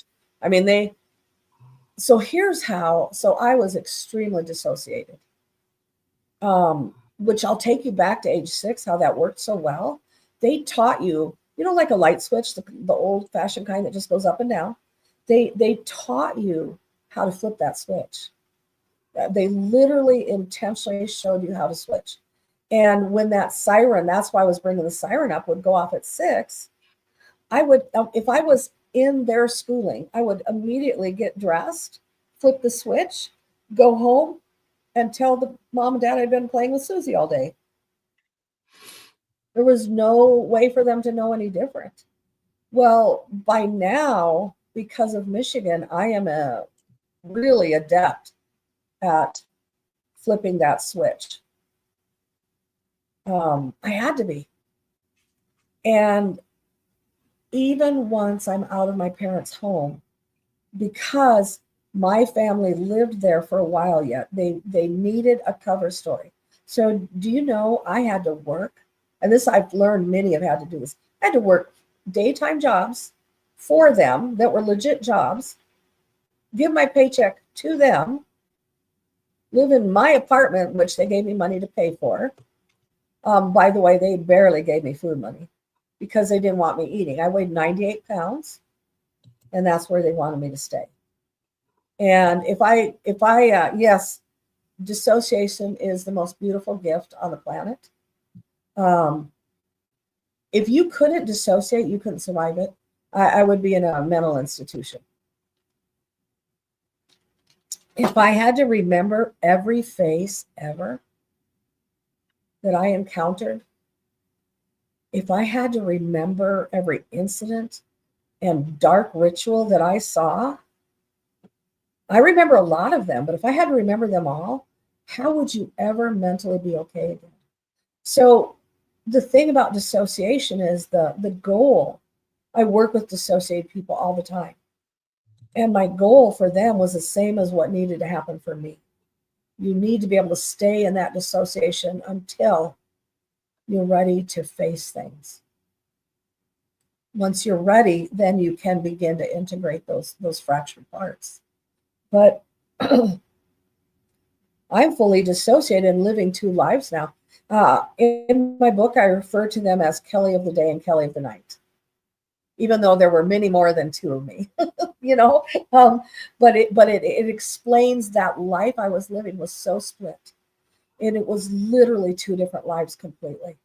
I mean, so here's how. So I was extremely dissociated, which I'll take you back to age 6, how that worked so well. They taught you, like a light switch, the old fashioned kind that just goes up and down. They taught you how to flip that switch. They literally intentionally showed you how to switch. And when that siren, that's why I was bringing the siren up, would go off at 6, I would, if I was in their schooling, I would immediately get dressed, flip the switch, go home, and tell the mom and dad I'd been playing with Susie all day. There was no way for them to know any different. Well, by now, because of Michigan, I am really adept at flipping that switch. I had to be. And even once I'm out of my parents' home, because my family lived there for a while yet, they needed a cover story. So do you know, I had to work, and this I've learned many have had to do this. I had to work daytime jobs for them that were legit jobs, give my paycheck to them, live in my apartment, which they gave me money to pay for. By the way, they barely gave me food money because they didn't want me eating. I weighed 98 pounds, and that's where they wanted me to stay. And if I yes, Dissociation is the most beautiful gift on the planet. If you couldn't dissociate, you couldn't survive it. I would be in a mental institution. If I had to remember every face ever that I encountered, if I had to remember every incident and dark ritual that I saw, I remember a lot of them, but if I had to remember them all, how would you ever mentally be okay again? So the thing about dissociation is the goal. I work with dissociated people all the time. And my goal for them was the same as what needed to happen for me. You need to be able to stay in that dissociation until you're ready to face things. Once you're ready, then you can begin to integrate those fractured parts. But I'm fully dissociated and living two lives now. In my book, I refer to them as Kelly of the day and Kelly of the night, even though there were many more than two of me, but it explains that life I was living was so split, and it was literally two different lives completely.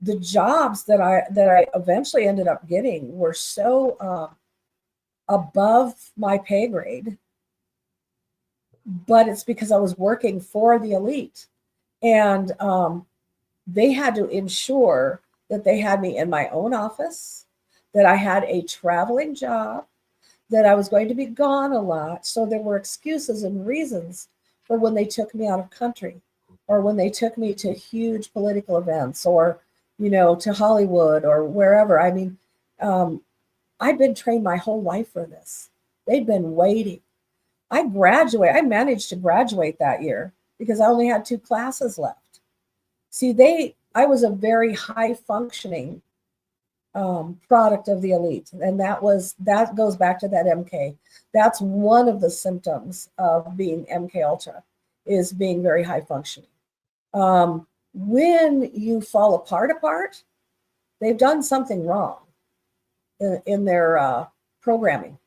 The jobs that I eventually ended up getting were so above my pay grade, but it's because I was working for the elite, and they had to ensure that they had me in my own office, that I had a traveling job, that I was going to be gone a lot. So there were excuses and reasons for when they took me out of country, or when they took me to huge political events, or, to Hollywood or wherever. I mean, I've been trained my whole life for this. They've been waiting. I managed to graduate that year because I only had 2 classes left. See, I was a very high functioning product of the elite. And that goes back to that MK. That's one of the symptoms of being MK Ultra, is being very high functioning. When you fall apart, they've done something wrong in their programming.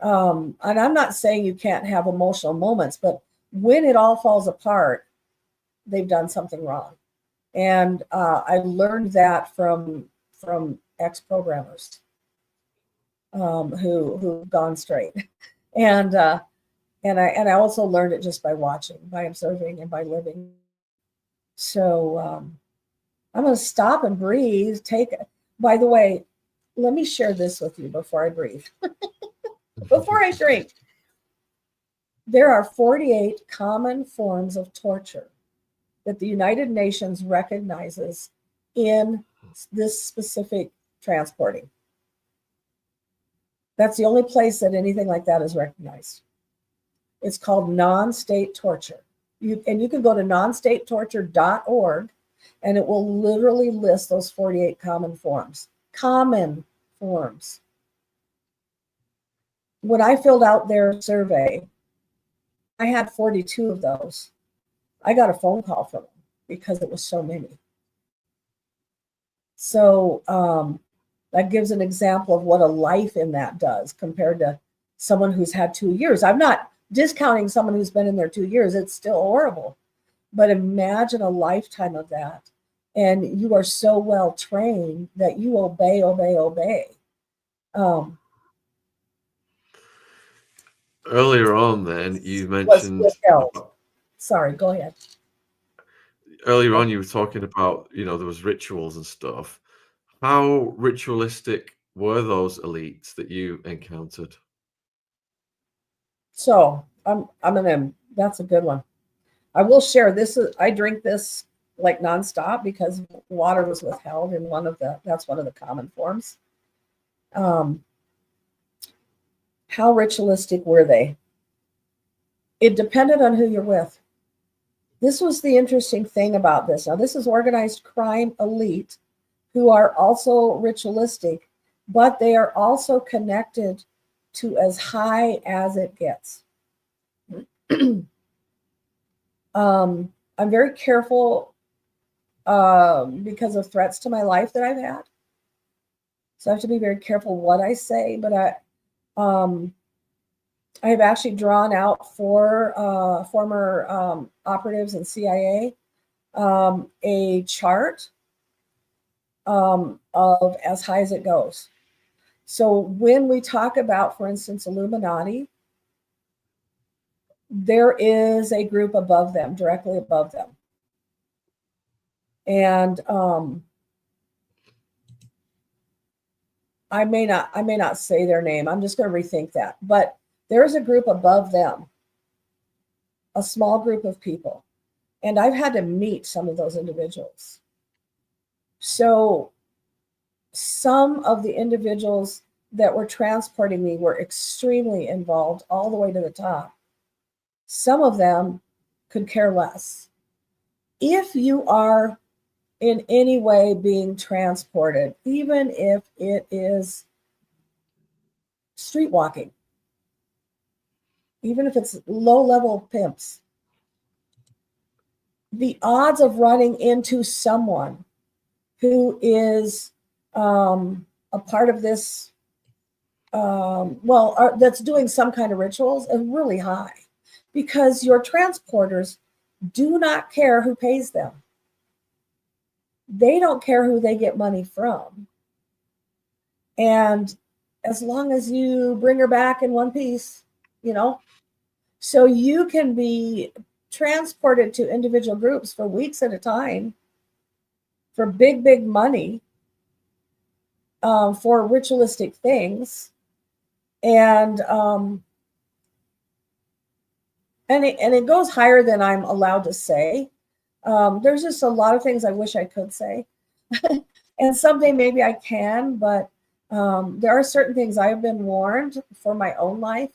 And I'm not saying you can't have emotional moments, but when it all falls apart, they've done something wrong. And I learned that from ex-programmers who've gone straight, and I also learned it just by watching, by observing, and by living. So I'm going to stop and breathe. By the way, let me share this with you before I breathe, before I drink. There are 48 common forms of torture that the United Nations recognizes in this specific transporting. That's the only place that anything like that is recognized. It's called non-state torture. You can go to nonstatetorture.org, and it will literally list those 48 common forms. Common forms. When I filled out their survey, I had 42 of those. I got a phone call from them because it was so many. So that gives an example of what a life in that does compared to someone who's had 2 years. I'm not discounting someone who's been in there 2 years. It's still horrible. But imagine a lifetime of that. And you are so well trained that you obey. Earlier on, then, you mentioned... Sorry, go ahead. Earlier on, you were talking about, there was rituals and stuff. How ritualistic were those elites that you encountered? So that's a good one. I will share this. I drink this like nonstop because water was withheld in that's one of the common forms. How ritualistic were they? It depended on who you're with. This was the interesting thing about this. Now, this is organized crime elite who are also ritualistic, but they are also connected to as high as it gets. I'm very careful because of threats to my life that I've had. So I have to be very careful what I say, but I have actually drawn out for former operatives in CIA a chart of as high as it goes. So when we talk about, for instance, Illuminati, there is a group above them, directly above them. And I may not say their name. I'm just going to rethink that. But there's a group above them, a small group of people. And I've had to meet some of those individuals. So some of the individuals that were transporting me were extremely involved all the way to the top. Some of them could care less. If you are in any way being transported, even if it is street walking, even if it's low-level pimps, the odds of running into someone who is a part of this, that's doing some kind of rituals is really high, because your transporters do not care who pays them. They don't care who they get money from. And as long as you bring her back in one piece, so you can be transported to individual groups for weeks at a time for big, big money, for ritualistic things. And it goes higher than I'm allowed to say. There's just a lot of things I wish I could say. And someday maybe I can, but there are certain things I have been warned for my own life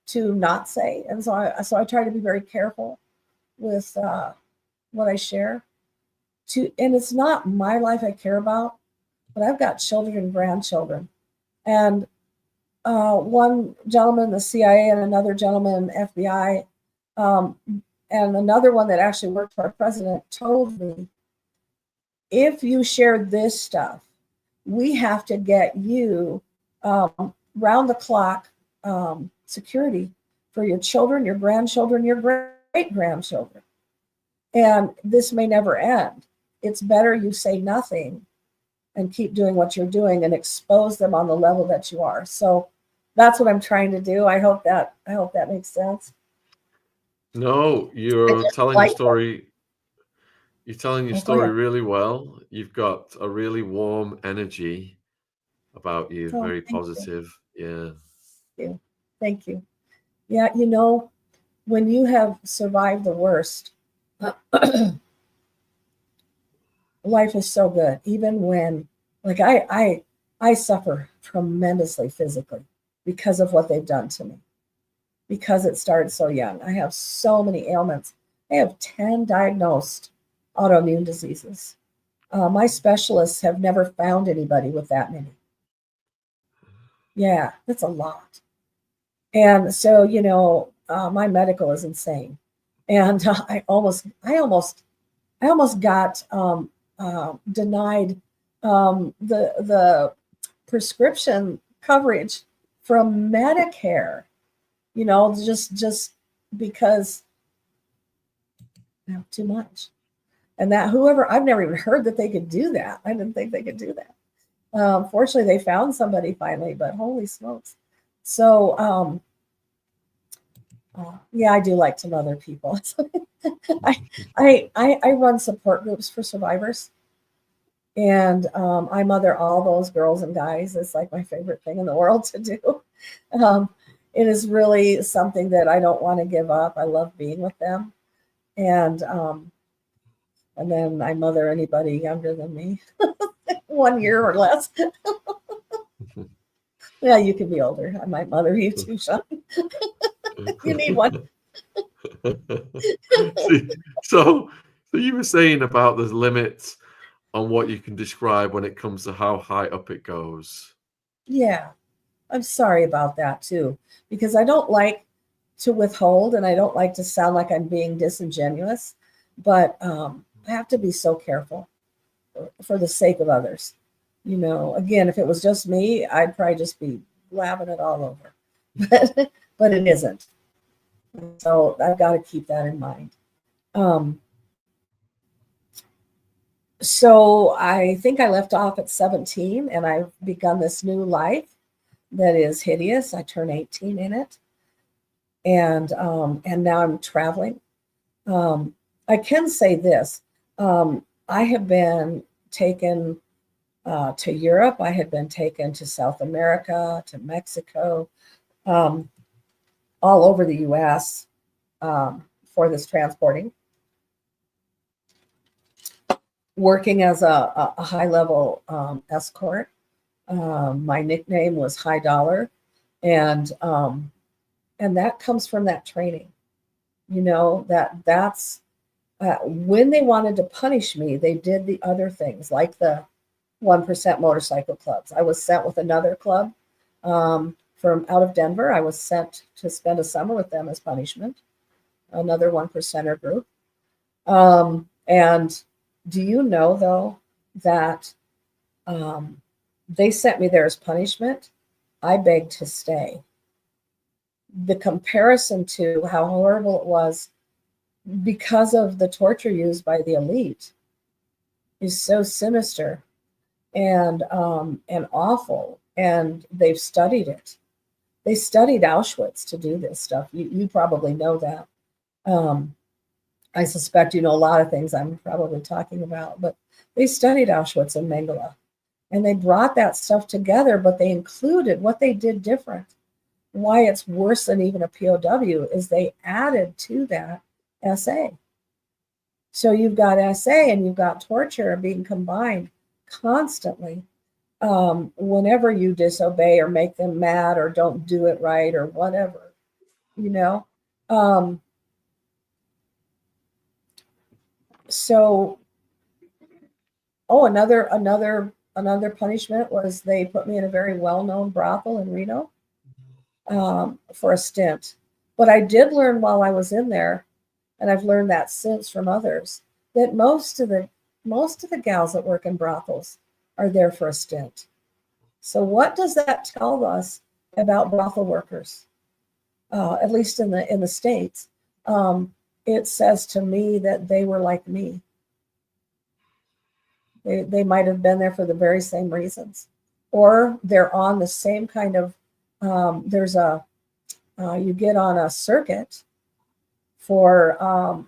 to not say. And so I try to be very careful with what I share. And it's not my life I care about, but I've got children and grandchildren. And one gentleman in the CIA and another gentleman in FBI, and another one that actually worked for our president told me, if you share this stuff, we have to get you round the clock security for your children, your grandchildren, your great grandchildren. And this may never end. It's better you say nothing and keep doing what you're doing and expose them on the level that you are. So that's what I'm trying to do. I hope that makes sense. No, you're telling your story. You're telling your story really well. You've got a really warm energy about you, very positive. Yeah. Thank you. Yeah, when you have survived the worst, life is so good. Even when, like, I suffer tremendously physically because of what they've done to me, because it started so young. I have so many ailments. I have 10 diagnosed autoimmune diseases. My specialists have never found anybody with that many. Yeah, that's a lot. And so, my medical is insane. And I almost got denied the prescription coverage from Medicare, just because too much. And that I've never even heard that they could do that. I didn't think they could do that. Fortunately, they found somebody finally, but holy smokes. So, yeah, I do like to mother people. I run support groups for survivors, and I mother all those girls and guys. It's like my favorite thing in the world to do. It is really something that I don't want to give up. I love being with them, and then I mother anybody younger than me, 1 year or less. Yeah, you can be older. I might mother you too, Sean. You need one. So you were saying about there's limits on what you can describe when it comes to how high up it goes. Yeah, I'm sorry about that too, because I don't like to withhold and I don't like to sound like I'm being disingenuous, but I have to be so careful for the sake of others. Again, if it was just me, I'd probably just be blabbing it all over. but it isn't. So I've got to keep that in mind. So I think I left off at 17, and I've begun this new life that is hideous. I turn 18 in it, and now I'm traveling. I can say this: I have been taken to Europe. I had been taken to South America, to Mexico, all over the U.S. For this transporting. Working as a high-level escort. My nickname was High Dollar, and that comes from that training. You know, that's when they wanted to punish me, they did the other things, like the 1% motorcycle clubs. I was sent with another club from out of Denver. I was sent to spend a summer with them as punishment, another 1%er group. And do you know, though, that they sent me there as punishment? I begged to stay. The comparison to how horrible it was because of the torture used by the elite is so sinister and awful. And they've studied it. They studied Auschwitz to do this stuff. You probably know that. I suspect you know a lot of things I'm probably talking about, but they studied Auschwitz and Mengele, and they brought that stuff together, but they included what they did different. Why it's worse than even a POW is they added to that SA. So you've got SA and you've got torture being combined constantly whenever you disobey or make them mad or don't do it right or whatever, you know. So, another punishment was they put me in a very well-known brothel in Reno for a stint. But I did learn while I was in there, and I've learned that since from others, that most of the gals that work in brothels are there for a stint. So what does that tell us about brothel workers? At least in the States, it says to me that they were like me. They might have been there for the very same reasons, or they're on the same kind of. You get on a circuit for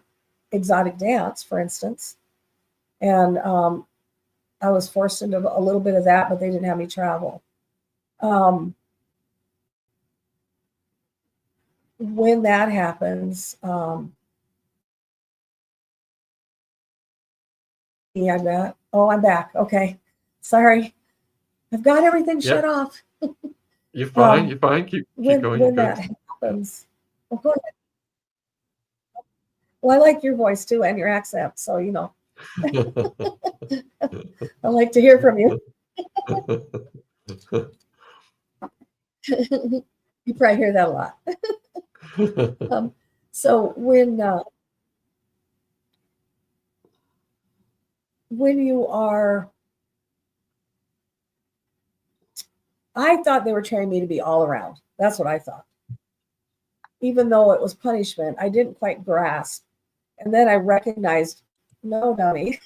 exotic dance, for instance, and I was forced into a little bit of that, but they didn't have me travel. When that happens, yeah, I'm back. Okay, sorry, I've got everything shut off. You're fine. You're fine. Keep going. When that happens, go ahead. Well, I like your voice too and your accent, so you know. I like to hear from you. You probably hear that a lot. So when you are, I thought they were training me to be all around. That's what I thought. Even though it was punishment, I didn't quite grasp. And then I recognized, no, dummy.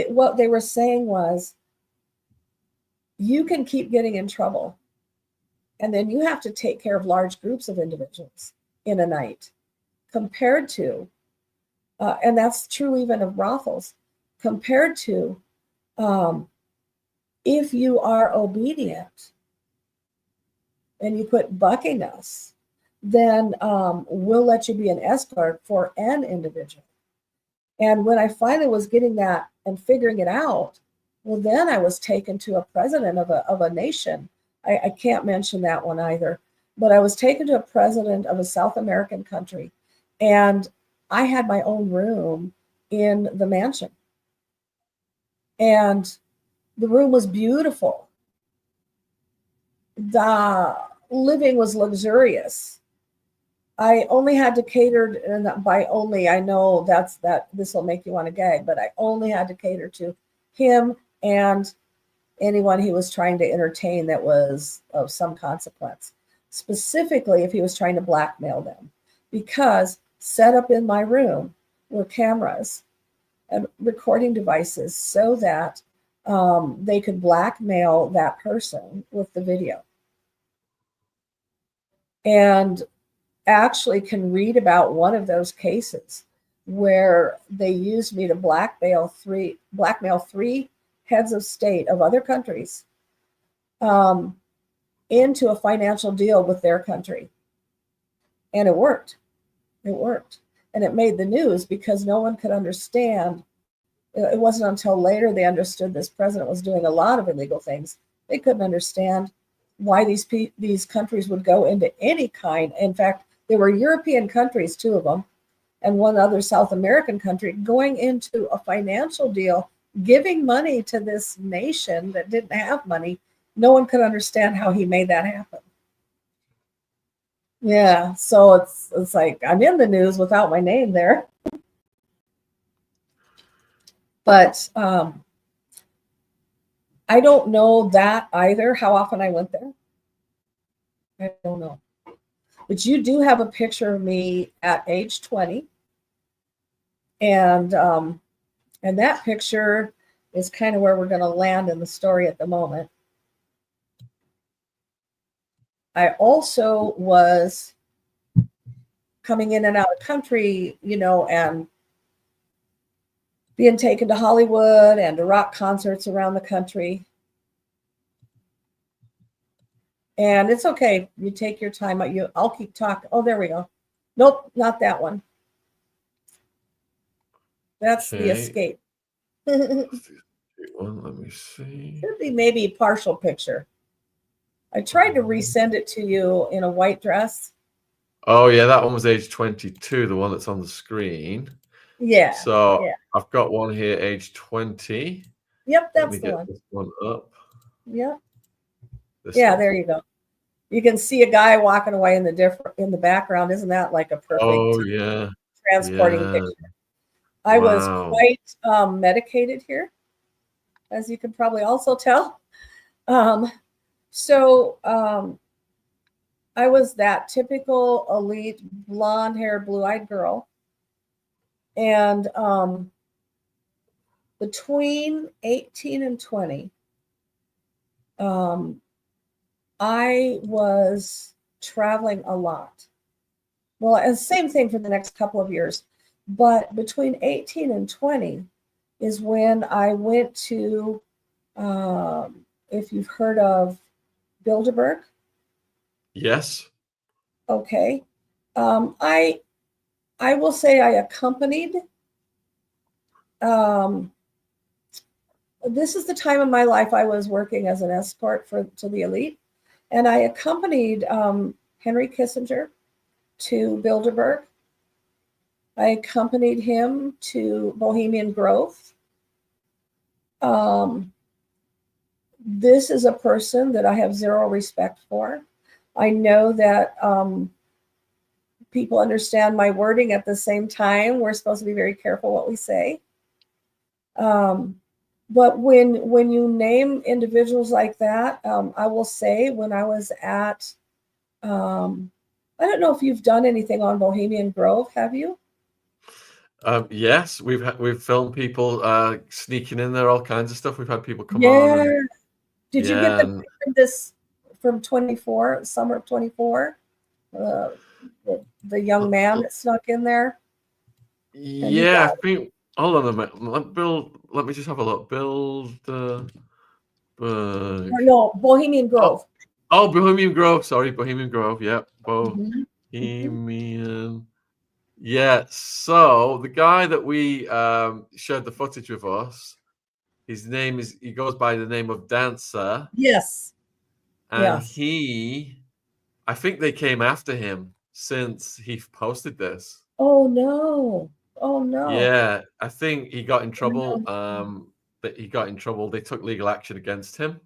What they were saying was, you can keep getting in trouble, and then you have to take care of large groups of individuals in a night, compared to, and that's true even of brothels, compared to if you are obedient and you quit bucking us, then we'll let you be an escort for an individual. And when I finally was getting that and figuring it out, well, then I was taken to a president of a nation. I can't mention that one either, but I was taken to a president of a South American country, and I had my own room in the mansion. And the room was beautiful. The living was luxurious. I only had to cater, and by only, I know this will make you want to gag, but I only had to cater to him and anyone he was trying to entertain that was of some consequence, specifically if he was trying to blackmail them, because set up in my room were cameras and recording devices so that they could blackmail that person with the video. And actually can read about one of those cases where they used me to blackmail three heads of state of other countries into a financial deal with their country. And it worked. It worked. And it made the news because no one could understand. It wasn't until later they understood this president was doing a lot of illegal things. They couldn't understand why these countries would go into any kind. In fact, there were European countries, 2 of them, and one other South American country going into a financial deal, giving money to this nation that didn't have money. No one could understand how he made that happen. Yeah, so it's like I'm in the news without my name there. But I don't know that either, how often I went there. I don't know. But you do have a picture of me at age 20. And that picture is kind of where we're going to land in the story at the moment. I also was coming in and out of country, and being taken to Hollywood and to rock concerts around the country. And it's okay. You take your time. I'll keep talking. Oh, there we go. Nope, not that one. That's the escape. Let me see. Could be maybe a partial picture. I tried to resend it to you in a white dress. Oh, yeah, that one was age 22, the one that's on the screen. Yeah. So yeah. I've got one here, age 20. Yep, that's Let me the get one. this one up. Yep. This yeah, one. There you go. You can see a guy walking away in the background. Isn't that like a perfect transporting picture? I was quite medicated here, as you can probably also tell. So I was that typical elite blonde hair, blue-eyed girl. And between 18 and 20, I was traveling a lot. Well, and same thing for the next couple of years. But between 18 and 20 is when I went to, if you've heard of Bilderberg. Yes. Okay. I will say I accompanied. This is the time in my life I was working as an escort to the elite. And I accompanied Henry Kissinger to Bilderberg. I accompanied him to Bohemian Grove. This is a person that I have zero respect for. I know that people understand my wording at the same time. We're supposed to be very careful what we say. But when you name individuals like that, I will say when I was at, I don't know if you've done anything on Bohemian Grove, have you? Yes, we've filmed people sneaking in there, all kinds of stuff. We've had people come on. And, Did you get the picture of this from 24, summer of 24? The young man that snuck in there? Yeah, I think. Hold on a minute. Let me just have a look. Bilderberg. No, Bohemian Grove. Oh, Bohemian Grove. Sorry, Bohemian Grove. Yeah, Bohemian. Mm-hmm. Yeah. So the guy that we shared the footage with us, he goes by the name of Dancer. Yes. And I think they came after him since he posted this. Oh no. Yeah, I think he got in trouble. They took legal action against him.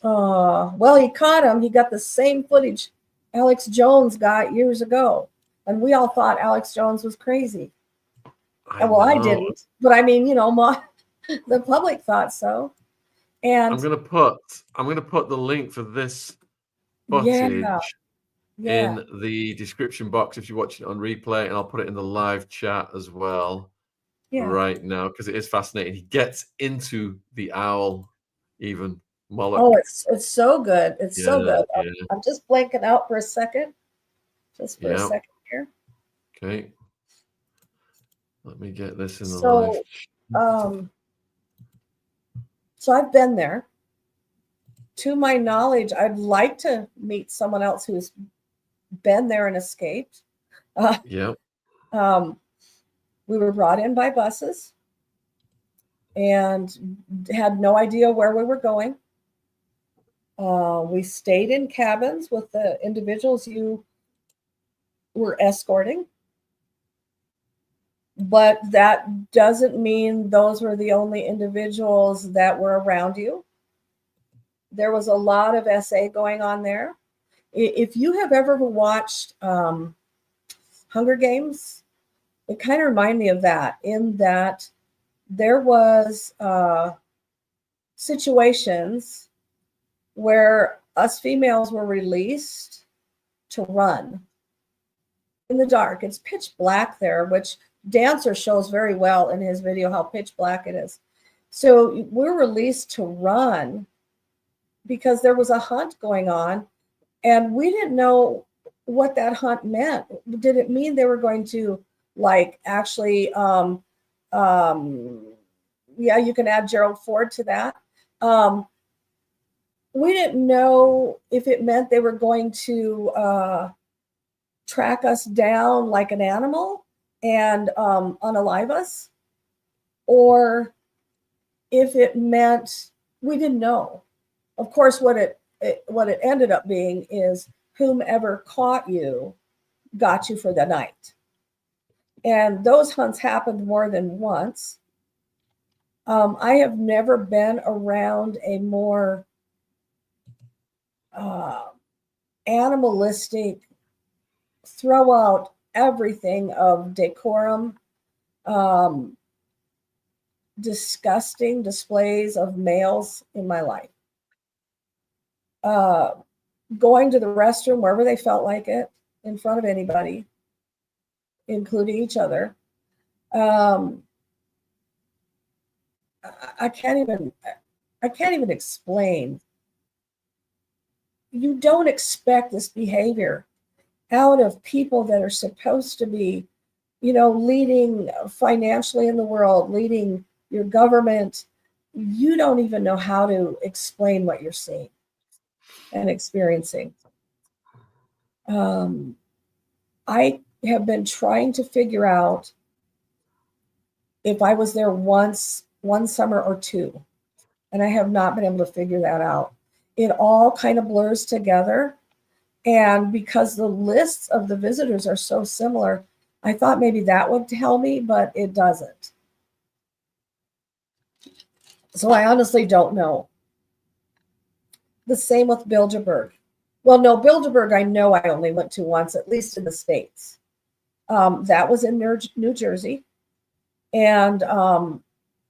Well, he caught him. He got the same footage Alex Jones got years ago. And we all thought Alex Jones was crazy. I didn't. But I mean, the public thought so. And I'm gonna put the link for this yeah, footage yeah. in the description box if you're watching it on replay, and I'll put it in the live chat as well Yeah. right now because it is fascinating. He gets into the owl, even Oh, Moloch. it's so good. It's so Yeah, good. yeah, I'm just blanking out for a second. Just for a yeah. second here. Okay, let me get this in the live. So, um, so I've been there. To my knowledge, I'd like to meet someone else who's been there and escaped. Uh, Yeah, um, we were brought in by buses and had no idea where we were going. We stayed in cabins with the individuals you were escorting, but that doesn't mean those were the only individuals that were around you. There was a lot of SA going on there. If you have ever watched Hunger Games, it kind of reminded me of that, in that there was situations where us females were released to run in the dark. It's pitch black there, which Dancer shows very well in his video how pitch black it is. So we're released to run because there was a hunt going on, and we didn't know what that hunt meant. Did it mean they were going to, like, actually yeah, you can add Gerald Ford to that. We didn't know if it meant they were going to track us down like an animal and unalive us, or if it meant, we didn't know. Of course, what it ended up being is whomever caught you got you for the night. And those hunts happened more than once. I have never been around a more uh, animalistic, throw out everything of decorum, um, disgusting displays of males in my life. Going to the restroom wherever they felt like it, in front of anybody, including each other. Um, I can't even explain. You don't expect this behavior out of people that are supposed to be, leading financially in the world, leading your government. You don't even know how to explain what you're seeing and experiencing. I have been trying to figure out if I was there once, one summer or two, and I have not been able to figure that out. It all kind of blurs together. And because the lists of the visitors are so similar, I thought maybe that would tell me, but it doesn't. So I honestly don't know. The same with Bilderberg. Well, no, Bilderberg, I know I only went to once, at least in the States. That was in New Jersey. And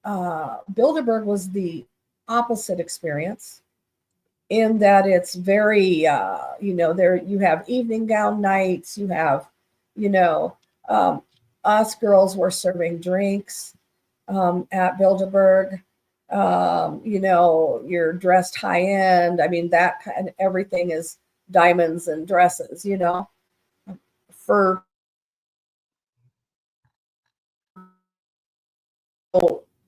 Bilderberg was the opposite experience, in that it's very, there you have evening gown nights, you have, us girls were serving drinks at Bilderberg. You're dressed high end. I mean, that kind of everything is diamonds and dresses, for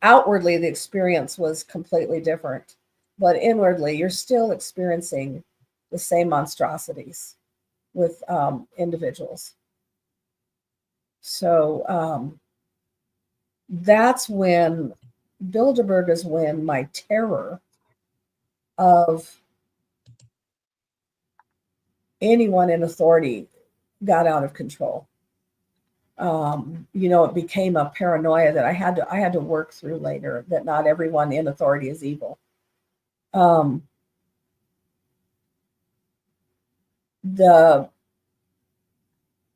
outwardly the experience was completely different, but inwardly you're still experiencing the same monstrosities with individuals. So that's when Bilderberg is when my terror of anyone in authority got out of control. It became a paranoia that I had to work through later, that not everyone in authority is evil. The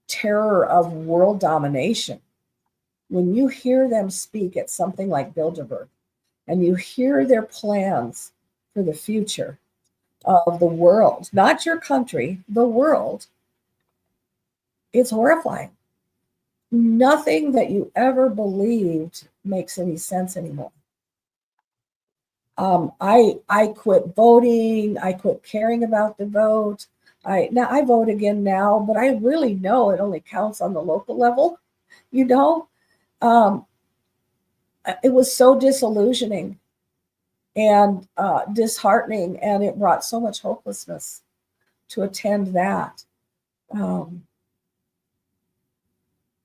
terror of world domination, when you hear them speak at something like Bilderberg, and you hear their plans for the future of the world, not your country, the world, it's horrifying. Nothing that you ever believed makes any sense anymore. I quit voting. I quit caring about the vote. I vote again now, but I really know it only counts on the local level. You know, it was so disillusioning and disheartening, and it brought so much hopelessness to attend that.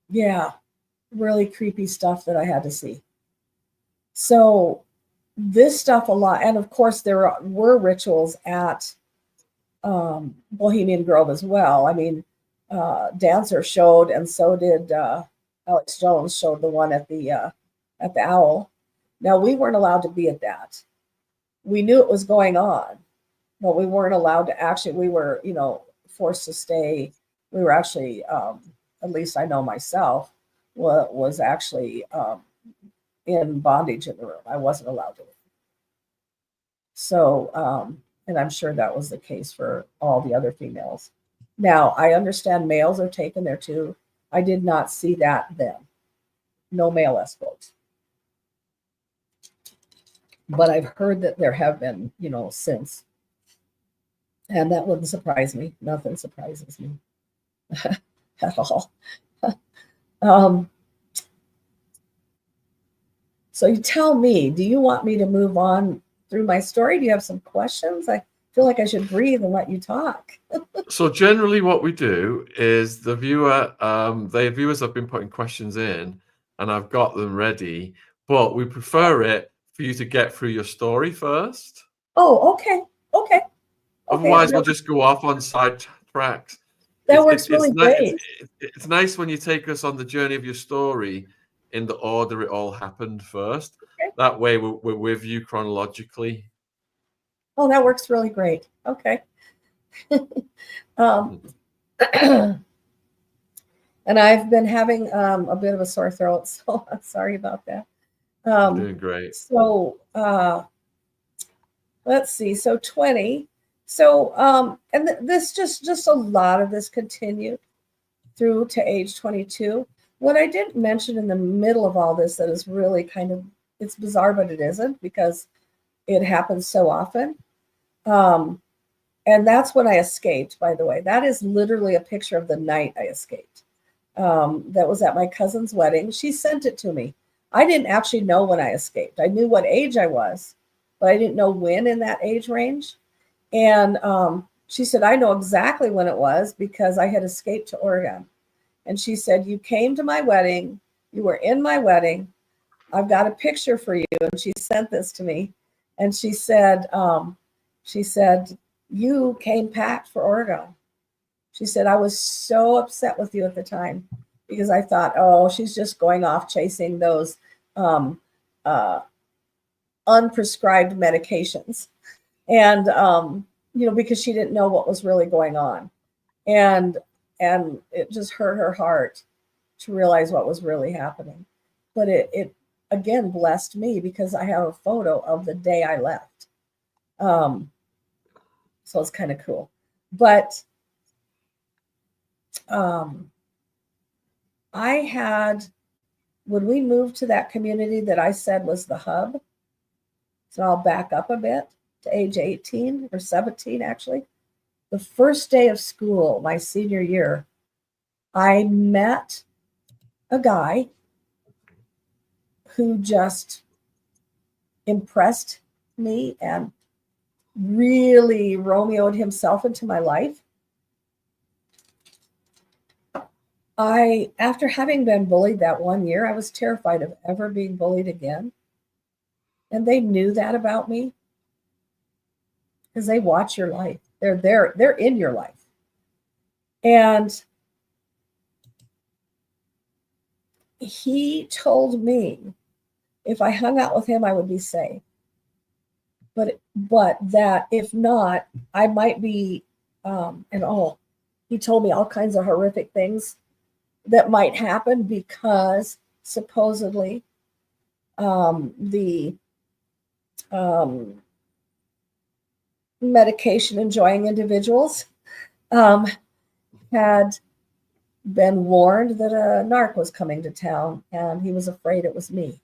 Yeah, really creepy stuff that I had to see. So this stuff a lot, and of course there were rituals at Bohemian Grove as well. I mean, Dancer showed, and so did Alex Jones showed the one at the Owl. Now we weren't allowed to be at that. We knew it was going on, but we weren't allowed to actually. We were, forced to stay. We were actually, at least I know myself, was actually in bondage in the room. I wasn't allowed to leave. So, and I'm sure that was the case for all the other females. Now, I understand males are taken there too. I did not see that then. No male escorts. But I've heard that there have been, since. And that wouldn't surprise me. Nothing surprises me at all. So you tell me, do you want me to move on through my story? Do you have some questions? I feel like I should breathe and let you talk. So generally what we do is the viewers have been putting questions in and I've got them ready, but we prefer it for you to get through your story first. Oh, okay. Otherwise, we'll just go off on side tracks. That works really great. It's nice when you take us on the journey of your story in the order it all happened first. Okay. That way we're with you chronologically. Oh, that works really great. Okay. And I've been having a bit of a sore throat, so I'm sorry about that. You're doing great. So let's see. So 20. So and this just a lot of this continued through to age 22. What I didn't mention in the middle of all this that is really kind of, it's bizarre, but it isn't, because it happens so often. And that's when I escaped, by the way. That is literally a picture of the night I escaped. That was at my cousin's wedding. She sent it to me. I didn't actually know when I escaped. I knew what age I was, but I didn't know when in that age range. And she said, I know exactly when it was because I had escaped to Oregon. And she said, you came to my wedding. You were in my wedding. I've got a picture for you. And she sent this to me. And she said, you came packed for Oregon. She said, I was so upset with you at the time because I thought, oh, she's just going off chasing those unprescribed medications. And, because she didn't know what was really going on. And it just hurt her heart to realize what was really happening. But it again blessed me because I have a photo of the day I left. So it's kind of cool. But I had, when we moved to that community that I said was the hub, so I'll back up a bit to age 18 or 17, actually. The first day of school, my senior year, I met a guy who just impressed me and really Romeo'd himself into my life. After having been bullied that one year, I was terrified of ever being bullied again. And they knew that about me because they watch your life. They're there, they're in your life. And he told me if I hung out with him, I would be safe. But that if not, I might be, he told me all kinds of horrific things that might happen because supposedly the medication enjoying individuals had been warned that a narc was coming to town, and he was afraid it was me.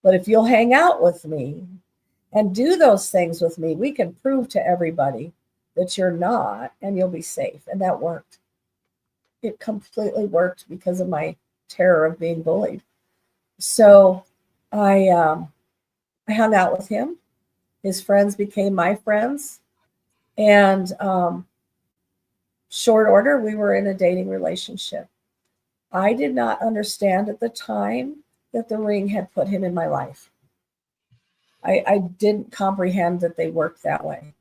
But if you'll hang out with me and do those things with me, we can prove to everybody that you're not, and you'll be safe. And that worked. It completely worked because of my terror of being bullied. So I hung out with him. His friends became my friends. And short order, we were in a dating relationship. I did not understand at the time that the ring had put him in my life. I didn't comprehend that they worked that way.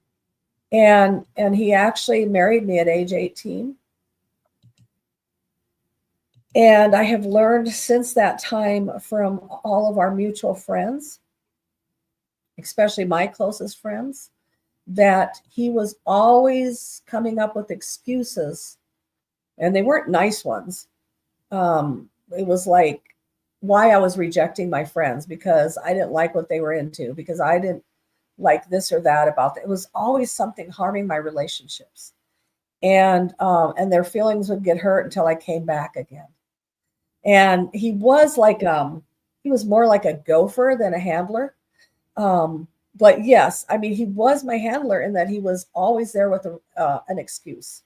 And he actually married me at age 18. And I have learned since that time from all of our mutual friends, especially my closest friends, that he was always coming up with excuses, and they weren't nice ones. It was like why I was rejecting my friends because I didn't like what they were into, because I didn't like this or that about it. It was always something harming my relationships, and their feelings would get hurt until I came back again. And he was like he was more like a gopher than a handler. But yes, I mean, he was my handler in that he was always there with an excuse.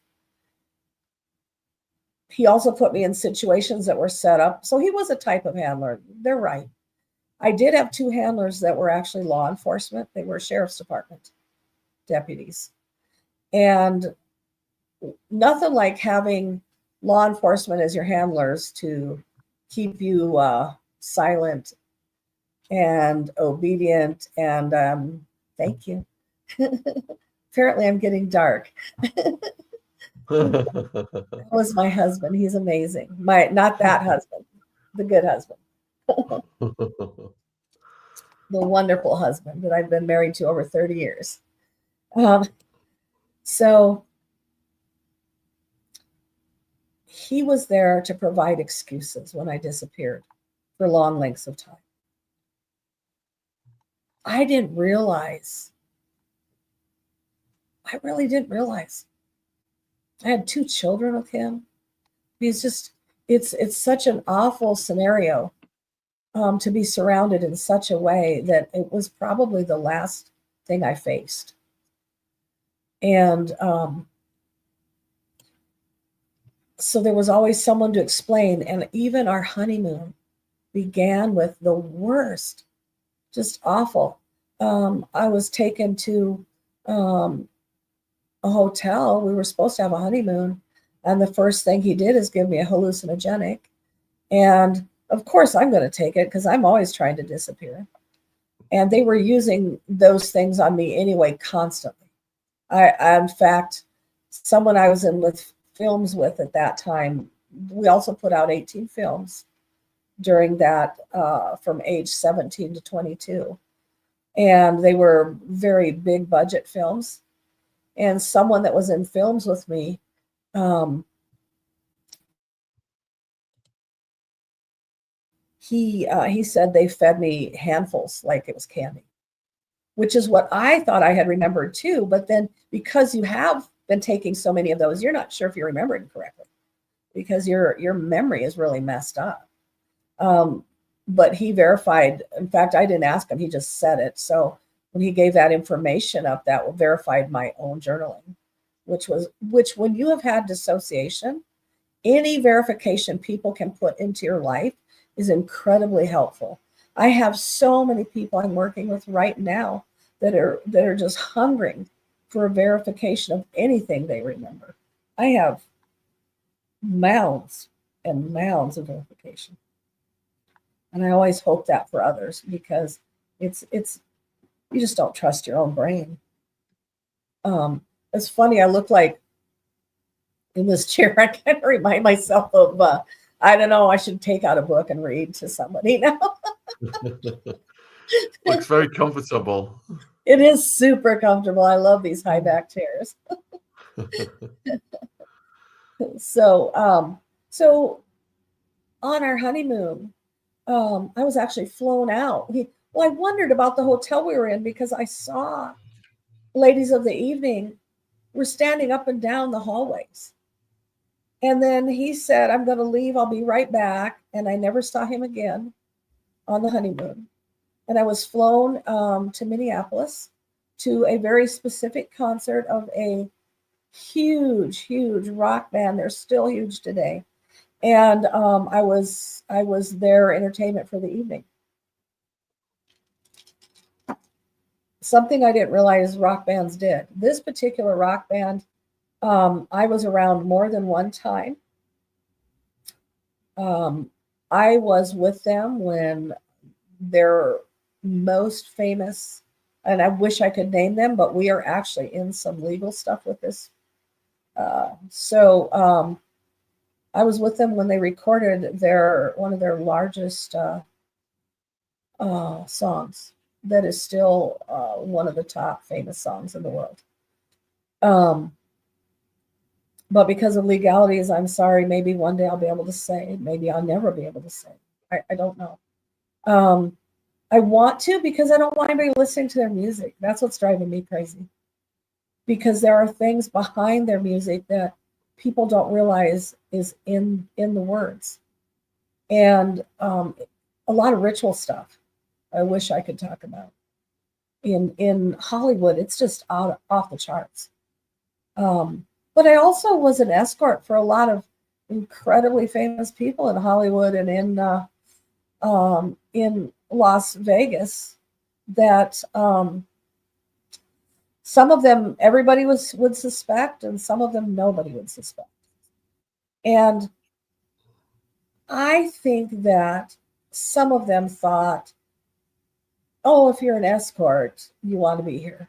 He also put me in situations that were set up. So he was a type of handler. They're right. I did have two handlers that were actually law enforcement. They were sheriff's department deputies. And nothing like having law enforcement as your handlers to keep you silent and obedient. And thank you. Apparently, I'm getting dark. That was my husband. He's amazing. Not that husband, the good husband, the wonderful husband that I've been married to over 30 years. So he was there to provide excuses when I disappeared for long lengths of time. I really didn't realize. I had two children with him. It's such an awful scenario to be surrounded in such a way that it was probably the last thing I faced. And so there was always someone to explain. And even our honeymoon began with the worst, just awful. I was taken to a hotel. We were supposed to have a honeymoon. And the first thing he did is give me a hallucinogenic. And of course, I'm going to take it because I'm always trying to disappear. And they were using those things on me anyway, constantly. In fact, someone I was in with films with at that time, we also put out 18 films during that from age 17 to 22. And they were very big budget films. And someone that was in films with me, he said they fed me handfuls like it was candy, which is what I thought I had remembered too. But then because you have been taking so many of those, you're not sure if you're remembering correctly because your memory is really messed up. But he verified. In fact, I didn't ask him. He just said it. So when he gave that information up, that verified my own journaling, which when you have had dissociation, any verification people can put into your life is incredibly helpful. I have so many people I'm working with right now that are just hungering for a verification of anything they remember. I have mounds and mounds of verification. And I always hope that for others because it's you just don't trust your own brain. It's funny, I look like in this chair, I can't remind myself of I don't know, I should take out a book and read to somebody now. Looks very comfortable. It is super comfortable. I love these high back chairs. So on our honeymoon, I was actually flown out. Well, I wondered about the hotel we were in because I saw ladies of the evening were standing up and down the hallways. And then he said, I'm going to leave. I'll be right back. And I never saw him again on the honeymoon. And I was flown to Minneapolis to a very specific concert of a huge, huge rock band. They're still huge today. And I was their entertainment for the evening. Something I didn't realize rock bands did. This particular rock band, I was around more than one time. I was with them when their most famous, and I wish I could name them, but we are actually in some legal stuff with this. So I was with them when they recorded one of their largest songs that is still one of the top famous songs in the world. But because of legalities, I'm sorry, maybe one day I'll be able to say, maybe I'll never be able to say. I don't know. I want to, because I don't want anybody listening to their music. That's what's driving me crazy. Because there are things behind their music that people don't realize is in the words. And a lot of ritual stuff I wish I could talk about. In Hollywood, it's just off the charts. But I also was an escort for a lot of incredibly famous people in Hollywood and in Las Vegas that some of them everybody would suspect, and some of them nobody would suspect. And I think that some of them thought, oh, if you're an escort, you want to be here.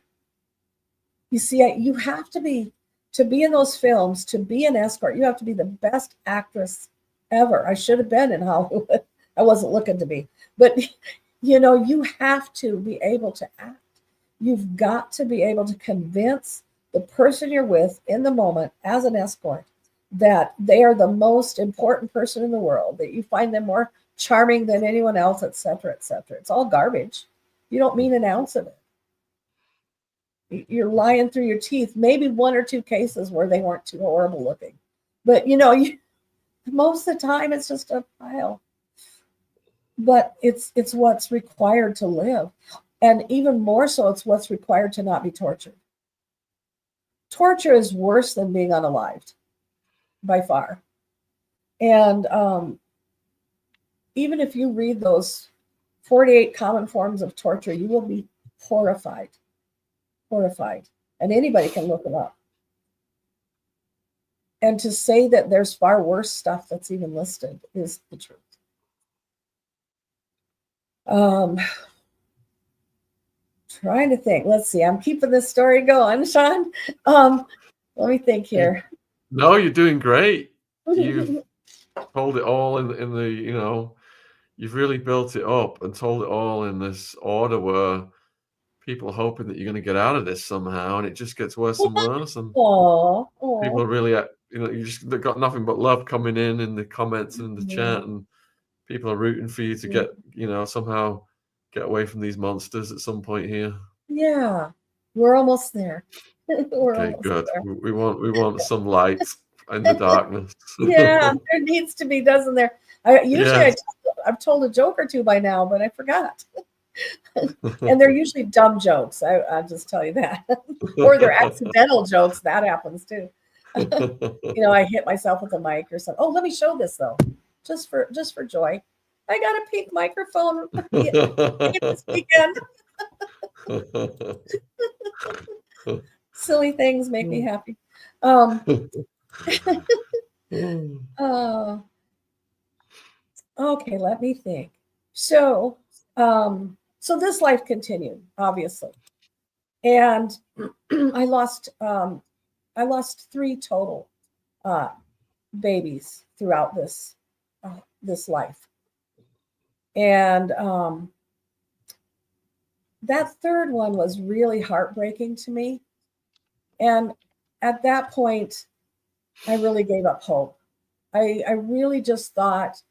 You see, you have to be in those films, to be an escort, you have to be the best actress ever. I should have been in Hollywood. I wasn't looking to be. But, you have to be able to act. You've got to be able to convince the person you're with in the moment as an escort that they are the most important person in the world, that you find them more charming than anyone else, et cetera, et cetera. It's all garbage. You don't mean an ounce of it. You're lying through your teeth. Maybe one or two cases where they weren't too horrible looking. But, most of the time it's just a pile. But it's what's required to live. And even more so, it's what's required to not be tortured. Torture is worse than being unalived, by far. And even if you read those 48 common forms of torture, you will be horrified. And anybody can look it up. And to say that there's far worse stuff that's even listed is the truth. Trying to think. Let's see. I'm keeping this story going, Sean. Let me think here. No, you're doing great. You've told it all in the you've really built it up and told it all in this order where people are hoping that you're going to get out of this somehow, and it just gets worse and worse. And people are really, you just got nothing but love coming in the comments and in the chat, and people are rooting for you to get, somehow get away from these monsters at some point here. Yeah, we're almost there. Okay, good. There. We want some light in the darkness. Yeah, there needs to be, doesn't there? I've told a joke or two by now, but I forgot. And they're usually dumb jokes. I'll just tell you that. Or they're accidental jokes. That happens too. I hit myself with a mic or something. Oh, let me show this though, just for joy. I got a pink microphone this weekend. Silly things make me happy. Okay, let me think. So this life continued, obviously, and I lost 3 total babies throughout this life, and that third one was really heartbreaking to me. And at that point, I really gave up hope. I really just thought,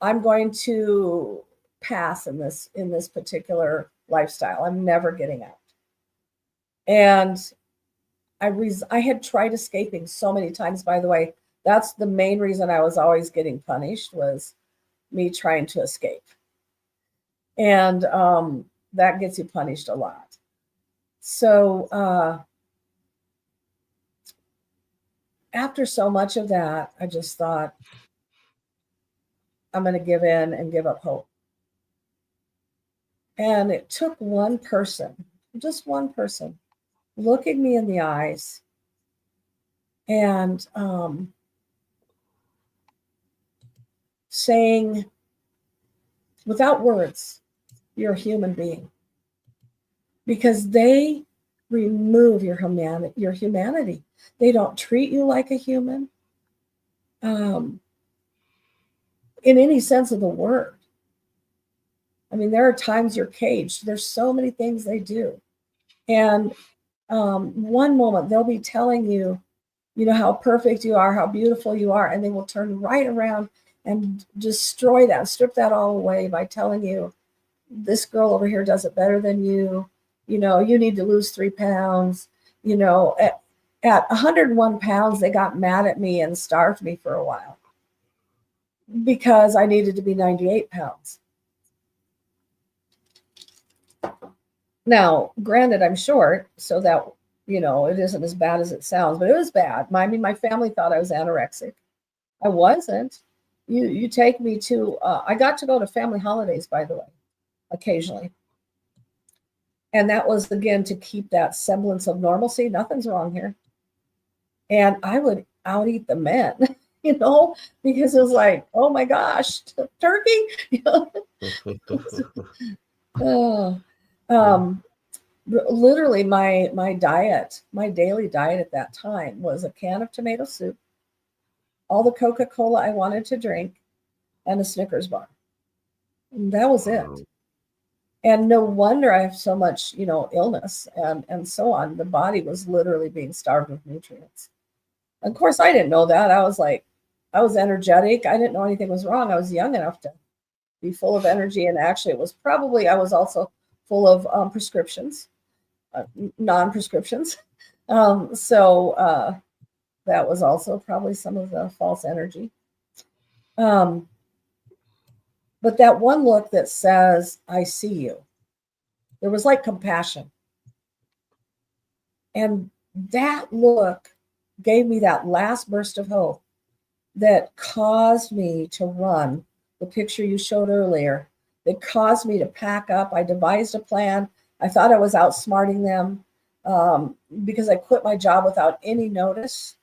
I'm going to pass in this particular lifestyle. I'm never getting out. And I had tried escaping so many times, by the way. That's the main reason I was always getting punished, was me trying to escape. And that gets you punished a lot. So after so much of that, I just thought, I'm going to give in and give up hope. And it took one person, just one person, looking me in the eyes and saying, without words, you're a human being. Because they remove your humanity. They don't treat you like a human in any sense of the word. I mean, there are times you're caged. There's so many things they do. And one moment they'll be telling you, how perfect you are, how beautiful you are, and they will turn right around and destroy that, strip that all away by telling you, this girl over here does it better than you. You need to lose 3 pounds. At 101 pounds, they got mad at me and starved me for a while because I needed to be 98 pounds. Now, granted, I'm short, so that, it isn't as bad as it sounds, but it was bad. My family thought I was anorexic. I wasn't. You take me to, I got to go to family holidays, by the way, occasionally. And that was, again, to keep that semblance of normalcy. Nothing's wrong here. And I would out eat the men, because it was like, oh my gosh, turkey. Literally my diet, my daily diet at that time was a can of tomato soup, all the Coca-Cola I wanted to drink, and a Snickers bar. And that was it. And no wonder I have so much, illness and so on. The body was literally being starved of nutrients. Of course, I didn't know that. I was energetic. I didn't know anything was wrong. I was young enough to be full of energy. And actually, I was also full of prescriptions, non-prescriptions. So that was also probably some of the false energy. But that one look that says, I see you, there was like compassion. And that look gave me that last burst of hope that caused me to run. The picture you showed earlier, that caused me to pack up. I devised a plan. I thought I was outsmarting them because I quit my job without any notice.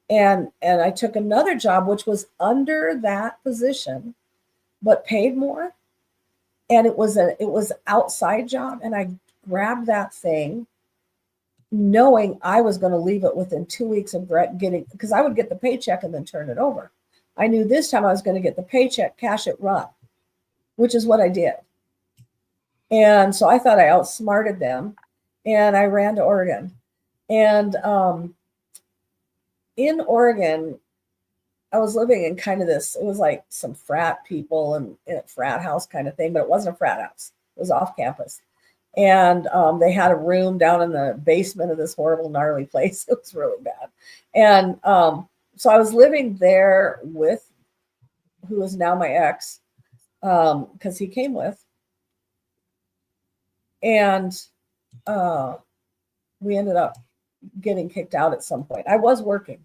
And I took another job, which was under that position, but paid more. And it was an outside job. And I grabbed that thing, knowing I was going to leave it within 2 weeks of getting, because I would get the paycheck and then turn it over. I knew this time I was going to get the paycheck, cash it, run, which is what I did. And so I thought I outsmarted them, and I ran to Oregon. And in Oregon, I was living in kind of this, it was like some frat people and in a frat house kind of thing, but it wasn't a frat house. It was off campus. And they had a room down in the basement of this horrible, gnarly place. It was really bad. And so I was living there with who is now my ex, because he came with. And we ended up getting kicked out at some point. I was working.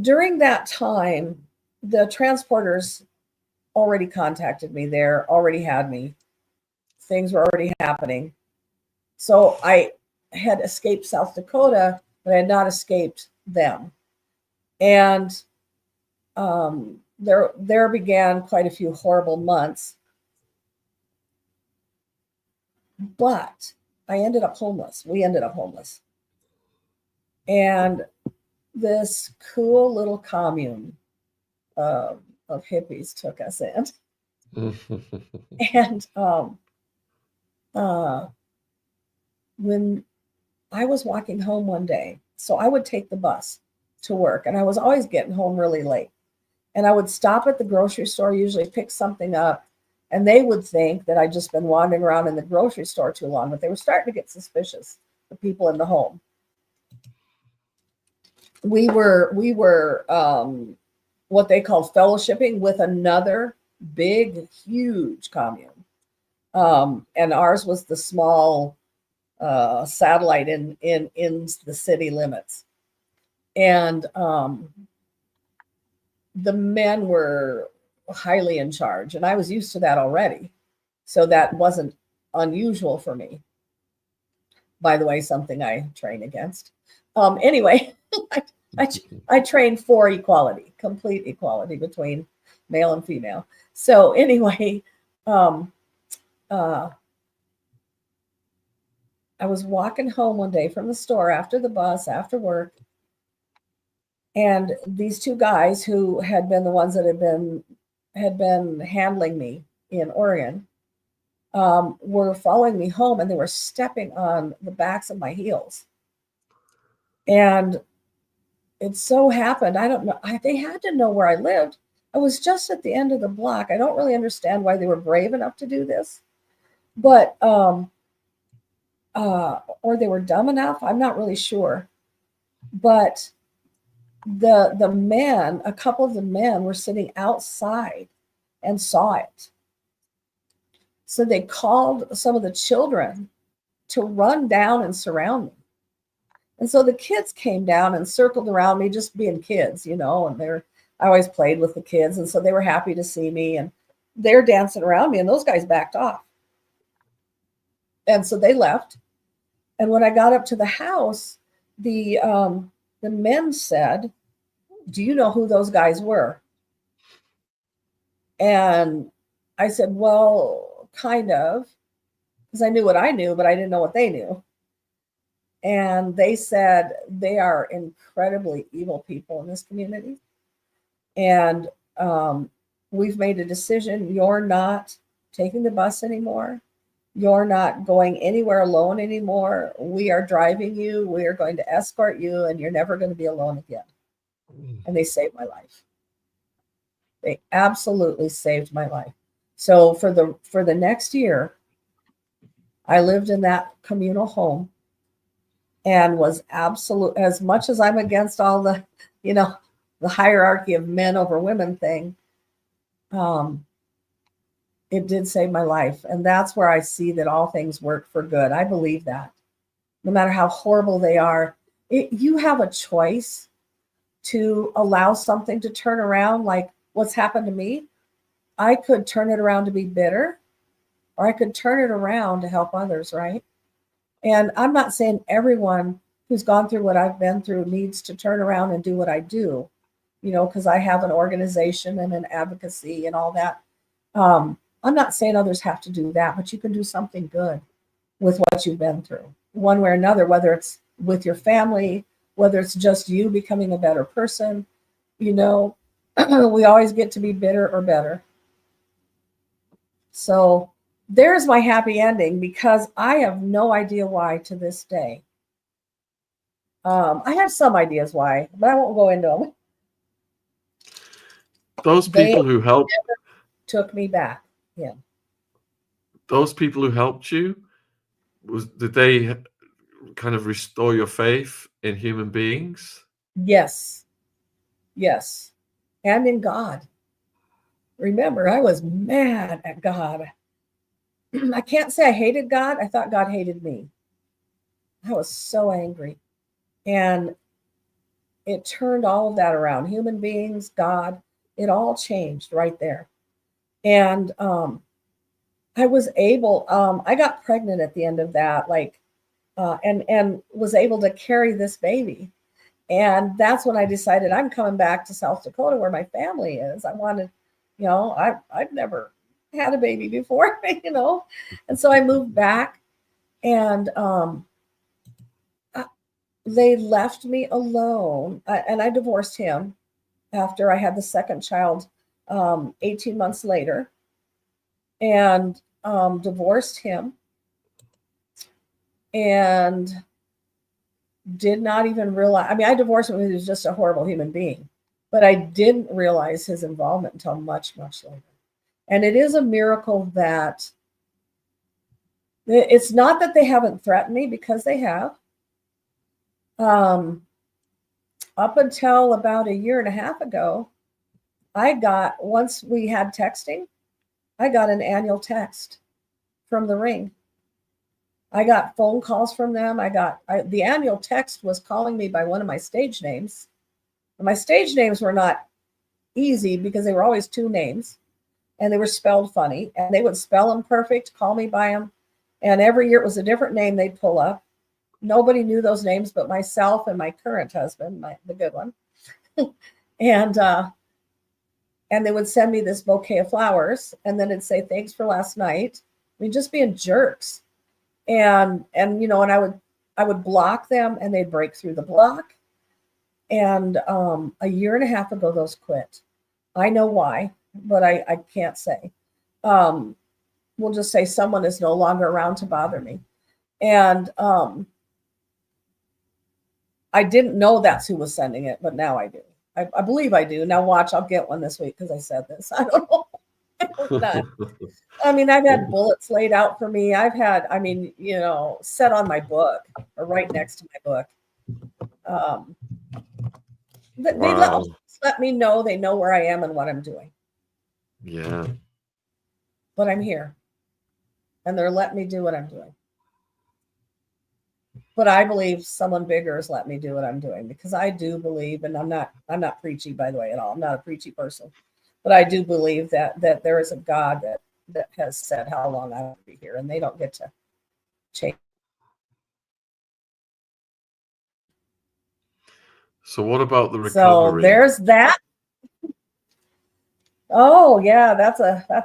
During that time, the transporters already contacted me there, already had me. Things were already happening. So I had escaped South Dakota, but I had not escaped them. And there began quite a few horrible months. But I ended up homeless. We ended up homeless. And this cool little commune of hippies took us in. And when I was walking home one day, so I would take the bus to work, and I was always getting home really late. And I would stop at the grocery store, usually pick something up, And they would think that I'd just been wandering around in the grocery store too long, but they were starting to get suspicious, the people in the home. We were what they called fellowshipping with another big, huge commune. And ours was the small satellite in the city limits. And the men were highly in charge, and I was used to that already. So that wasn't unusual for me. By the way, something I train against. Anyway, I trained for equality, complete equality between male and female. So anyway, I was walking home one day from the store after the bus, after work, and these two guys who had been the ones that had been handling me in Oregon were following me home, and they were stepping on the backs of my heels. And it so happened, I don't know, they had to know where I lived. I was just at the end of the block. I don't really understand why they were brave enough to do this, but or they were dumb enough. I'm not really sure. But the men, a couple of the men were sitting outside and saw it. So they called some of the children to run down and surround me. And so the kids came down and circled around me, just being kids, and I always played with the kids. And so they were happy to see me, and they're dancing around me, and those guys backed off. And so they left. And when I got up to the house, the men said, "Do you know who those guys were?" And I said, "Well, kind of," because I knew what I knew, but I didn't know what they knew. And they said, "They are incredibly evil people in this community. And we've made a decision. You're not taking the bus anymore. You're not going anywhere alone anymore. We are driving you. We are going to escort you, and you're never going to be alone again." And they saved my life. They absolutely saved my life. So for the next year, I lived in that communal home and was absolute, as much as I'm against all the, the hierarchy of men over women thing, it did save my life. And that's where I see that all things work for good. I believe that no matter how horrible they are, you have a choice to allow something to turn around, like what's happened to me. I could turn it around to be bitter, or I could turn it around to help others, right? And I'm not saying everyone who's gone through what I've been through needs to turn around and do what I do, because I have an organization and an advocacy and all that. I'm not saying others have to do that, but you can do something good with what you've been through, one way or another, whether it's with your family, whether it's just you becoming a better person. We always get to be bitter or better. So there's my happy ending, because I have no idea why to this day. I have some ideas why, but I won't go into them. Those people who helped took me back. Yeah. Those people who helped you, did they kind of restore your faith in human beings? Yes. And in God. Remember, I was mad at God. I can't say I hated God. I thought God hated me. I was so angry. And it turned all of that around. Human beings, God, it all changed right there. And I was able, I got pregnant at the end of that, and was able to carry this baby. And that's when I decided I'm coming back to South Dakota, where my family is. I wanted, I've never had a baby before, and so I moved back, and they left me alone, and I divorced him after I had the second child 18 months later, and divorced him, and did not even realize, I divorced him because he was just a horrible human being, but I didn't realize his involvement until much, much later. And it is a miracle that it's not that they haven't threatened me, because they have. Up until about a year and a half ago, once we had texting, I got an annual text from the Ring. I got phone calls from them. The annual text was calling me by one of my stage names. And my stage names were not easy because they were always two names and they were spelled funny, and they would spell them perfect, call me by them. And every year it was a different name they'd pull up. Nobody knew those names but myself and my current husband, the good one. And they would send me this bouquet of flowers, and then it'd say, "Thanks for last night." I mean, just being jerks. And and I would block them, and they'd break through the block. And a year and a half ago, those quit. I know why, but I can't say. We'll just say someone is no longer around to bother me. And I didn't know that's who was sending it, but now I do. I believe I do. Now watch, I'll get one this week because I said this. I don't know. I mean, I've had bullets laid out for me. I've had, set on my book or right next to my book. They let me know they know where I am and what I'm doing. Yeah. But I'm here. And they're letting me do what I'm doing. But I believe someone bigger has let me do what I'm doing, because I do believe, and I'm not preachy, by the way, at all. I'm not a preachy person. But I do believe that there is a God that has said how long I will be here, and they don't get to change. So what about the recovery? So there's that. Oh yeah, that's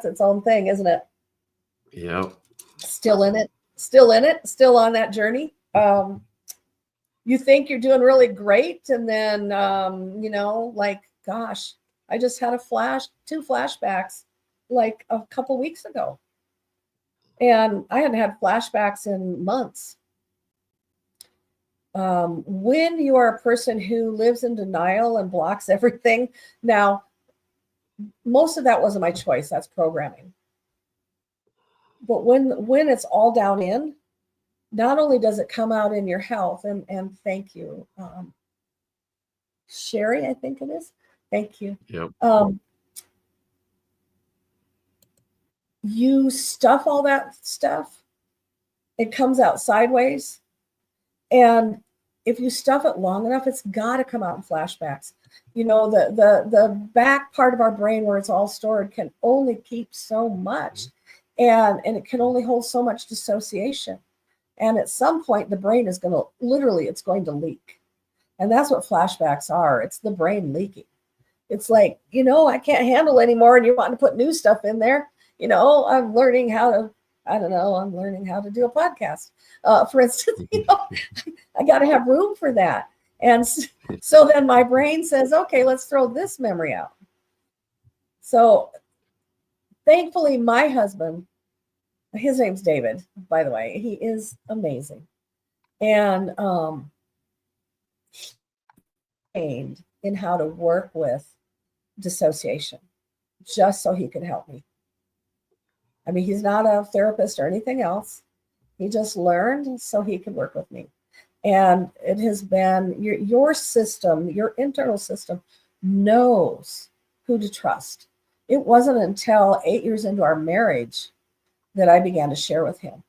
its own thing, isn't it? Yeah. Still in it, still on that journey. You think you're doing really great, and then gosh, I just had two flashbacks like a couple weeks ago. And I hadn't had flashbacks in months. When you are a person who lives in denial and blocks everything, now, most of that wasn't my choice. That's programming. But when it's all down in, not only does it come out in your health, and thank you, Sherry, I think it is. Thank you. Yep. You stuff all that stuff, it comes out sideways. And if you stuff it long enough, it's got to come out in flashbacks. The back part of our brain where it's all stored can only keep so much, and it can only hold so much dissociation. And at some point, the brain is going to leak. And that's what flashbacks are. It's the brain leaking. It's like, I can't handle anymore, and you want to put new stuff in there. I'm learning how to do a podcast. For instance, I got to have room for that. And so then my brain says, okay, let's throw this memory out. So thankfully, my husband, his name's David, by the way, he is amazing. And trained in how to work with dissociation just so he could help me. I mean, he's not a therapist or anything else. He just learned so he could work with me. And it has been your system, your internal system knows who to trust. It wasn't until 8 years into our marriage that I began to share with him.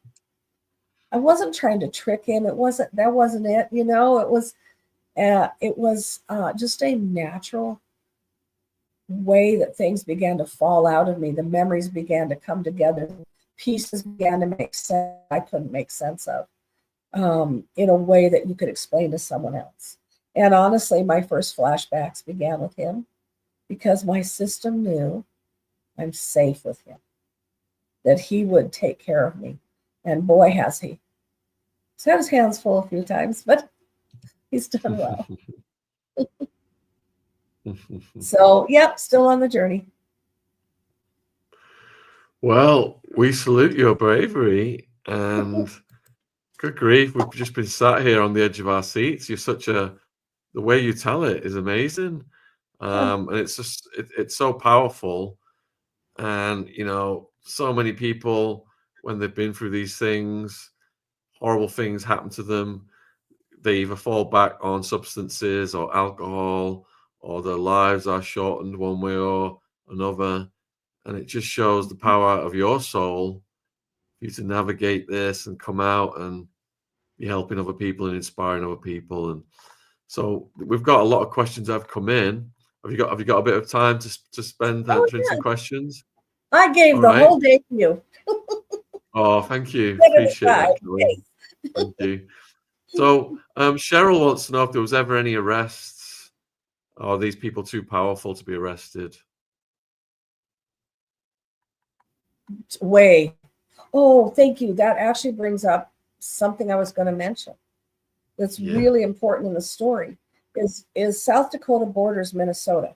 I wasn't trying to trick him. That wasn't it. It was just a natural way that things began to fall out of me. The memories began to come together. Pieces began to make sense I couldn't make sense of, in a way that you could explain to someone else. And honestly, my first flashbacks began with him because my system knew I'm safe with him, that he would take care of me. And boy, has he. He's had his hands full a few times, but he's done well. So, yep, still on the journey. Well, we salute your bravery, and good grief, we've just been sat here on the edge of our seats. The way you tell it is amazing. And it's just, it's so powerful. And, so many people, when they've been through these things, horrible things happen to them. They either fall back on substances or alcohol, or their lives are shortened one way or another. And it just shows the power of your soul for you to navigate this and come out and be helping other people and inspiring other people. And so we've got a lot of questions that have come in. Have you got a bit of time to spend Oh, answering some yeah. questions? I gave All the right. whole day to you. Oh, thank you. Give it a Appreciate try. that, Kelly. Thank you. So, Cheryl wants to know if there was ever any arrests. Are these people too powerful to be arrested? Way. Oh, thank you. That actually brings up something I was going to mention. That's Yeah. really important in the story. Is South Dakota borders Minnesota.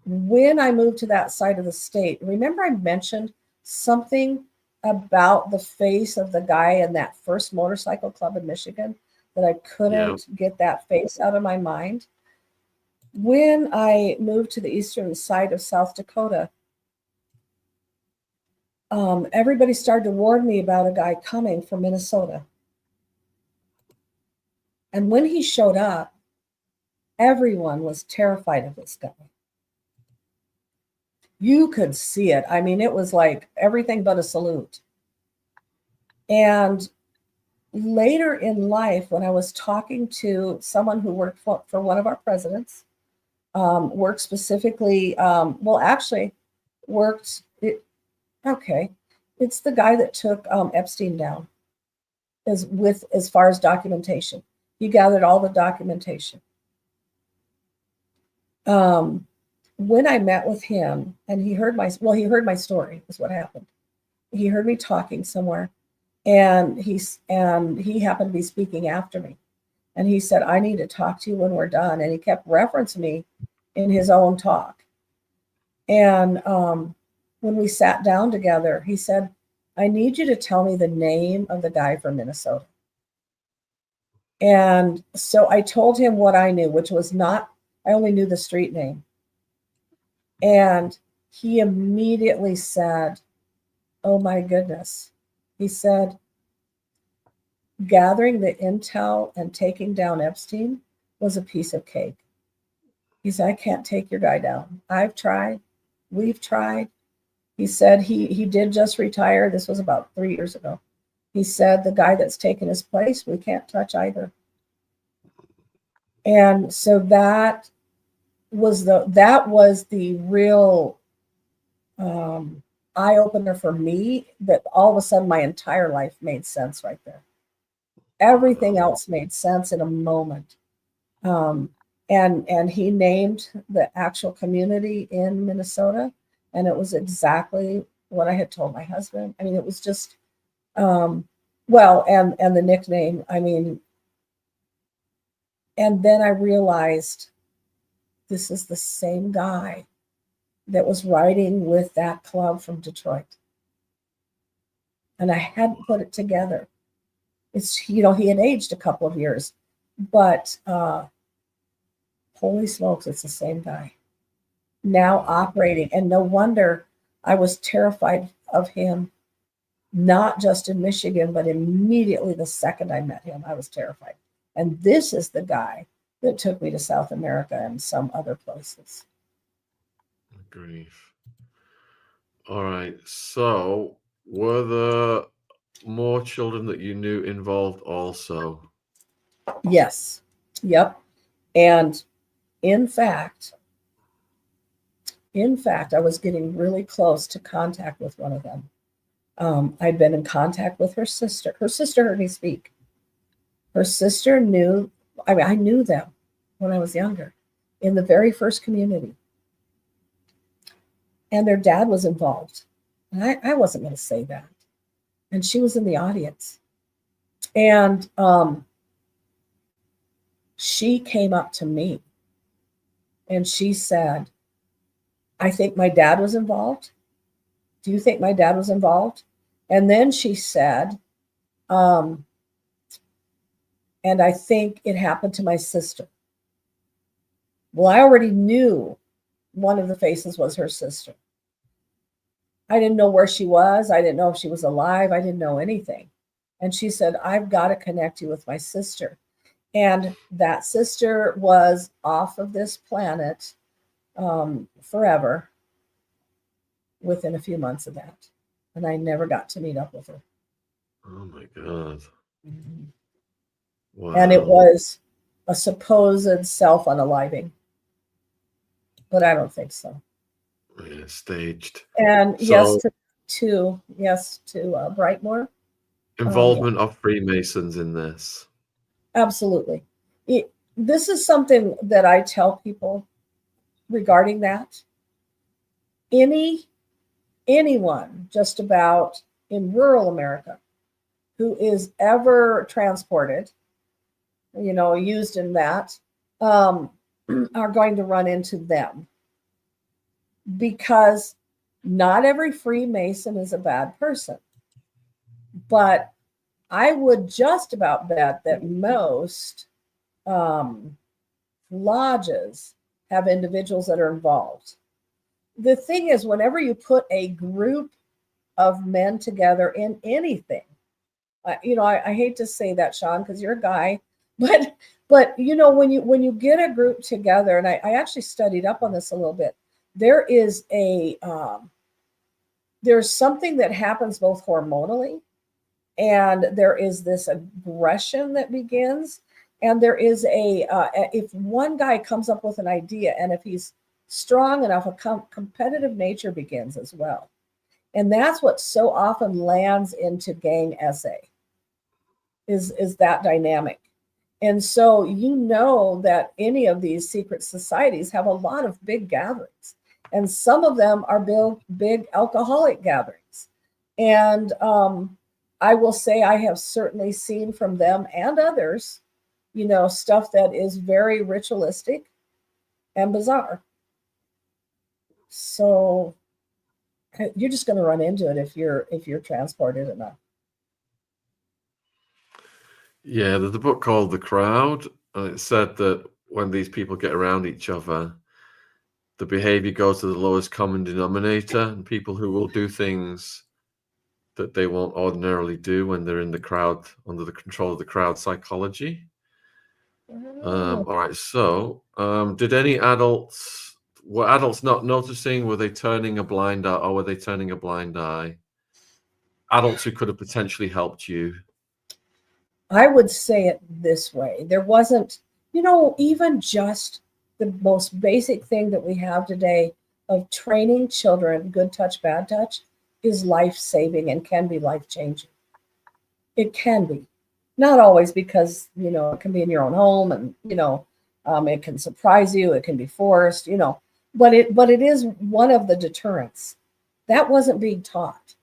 When I moved to that side of the state, remember I mentioned something about the face of the guy in that first motorcycle club in Michigan that I couldn't get that face out of my mind? When I moved to the eastern side of South Dakota, everybody started to warn me about a guy coming from Minnesota. And when he showed up, everyone was terrified of this guy. You could see it. I mean, it was like everything but a salute. And later in life, when I was talking to someone who worked for one of our presidents, worked specifically, actually worked, it's the guy that took Epstein down as far as documentation. He gathered all the documentation. When I met with him and he heard my story is what happened. He heard me talking somewhere and he happened to be speaking after me. And he said, I need to talk to you when we're done. And he kept referencing me in his own talk. And when we sat down together, he said, I need you to tell me the name of the guy from Minnesota. And so I told him what I knew, which was I only knew the street name. And he immediately said, oh my goodness. He said, gathering the intel and taking down Epstein was a piece of cake. He said, I can't take your guy down. I've tried. We've tried. He said he did just retire. This was about 3 years ago. He said the guy that's taken his place, we can't touch either. And so that was the real eye opener for me, that all of a sudden my entire life made sense right there. Everything else made sense in a moment. And he named the actual community in Minnesota, and it was exactly what I had told my husband. I mean, it was just and the nickname. I mean, and then I realized this is the same guy that was riding with that club from Detroit, and I hadn't put it together. It's he had aged a couple of years, but holy smokes, it's the same guy now operating. And no wonder I was terrified of him, not just in Michigan, but immediately the second I met him, I was terrified. And this is the guy that took me to South America and some other places. Grief. All right. So, were there more children that you knew involved also? Yes. Yep. And in fact, I was getting really close to contact with one of them. I'd been in contact with her sister. Her sister heard me speak. Her sister knew, I knew them when I was younger in the very first community. And their dad was involved. And I wasn't going to say that. And she was in the audience. And she came up to me and she said, I think my dad was involved. Do you think my dad was involved? And then she said, and I think it happened to my sister. Well, I already knew one of the faces was her sister. I didn't know where she was. I didn't know if she was alive. I didn't know anything. And she said, I've got to connect you with my sister. And that sister was off of this planet forever within a few months of that. And I never got to meet up with her. Oh my God. Wow. And it was a supposed self-unaliving. But I don't think so. Yeah, staged. And So, yes to Brightmoor. involvement of Freemasons in this. Absolutely. This is something that I tell people regarding that. Anyone just about in rural America who is ever transported, used in that, are going to run into them, because not every Freemason is a bad person. But I would just about bet that most lodges have individuals that are involved. The thing is, whenever you put a group of men together in anything, I hate to say that, Sean, because you're a guy, but when you get a group together, and I actually studied up on this a little bit, there is there's something that happens both hormonally, and there is this aggression that begins, and there is if one guy comes up with an idea, and if he's strong enough, a competitive nature begins as well. And that's what so often lands into gang SA is that dynamic. And so that any of these secret societies have a lot of big gatherings, and some of them are big alcoholic gatherings. And I will say I have certainly seen from them and others, stuff that is very ritualistic and bizarre. So you're just going to run into it if you're transported enough. Yeah, there's a book called The Crowd, and it said that when these people get around each other, the behavior goes to the lowest common denominator, and people who will do things that they won't ordinarily do when they're in the crowd, under the control of the crowd psychology. All right, so did any were adults not noticing? Were they turning a blind eye, or were they turning a blind eye? Adults who could have potentially helped you. I would say it this way. There wasn't, even just the most basic thing that we have today of training children, good touch, bad touch, is life-saving and can be life-changing. It can be. Not always, because, it can be in your own home, and, it can surprise you. It can be forced, but it is one of the deterrents. That wasn't being taught.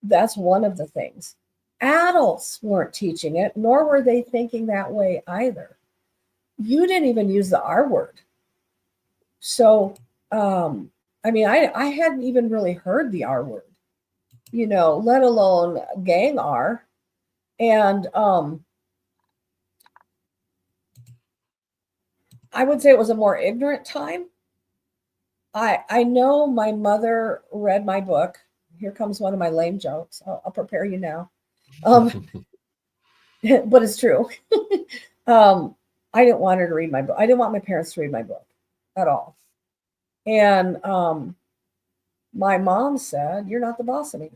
That's one of the things. Adults weren't teaching it, nor were they thinking that way either. You didn't even use the R word. So, I hadn't even really heard the R word, let alone gang R. And I would say it was a more ignorant time. I know my mother read my book. Here comes one of my lame jokes. I'll prepare you now. But it's true. I didn't want her to read my book. I didn't want my parents to read my book at all. And my mom said, "You're not the boss of me."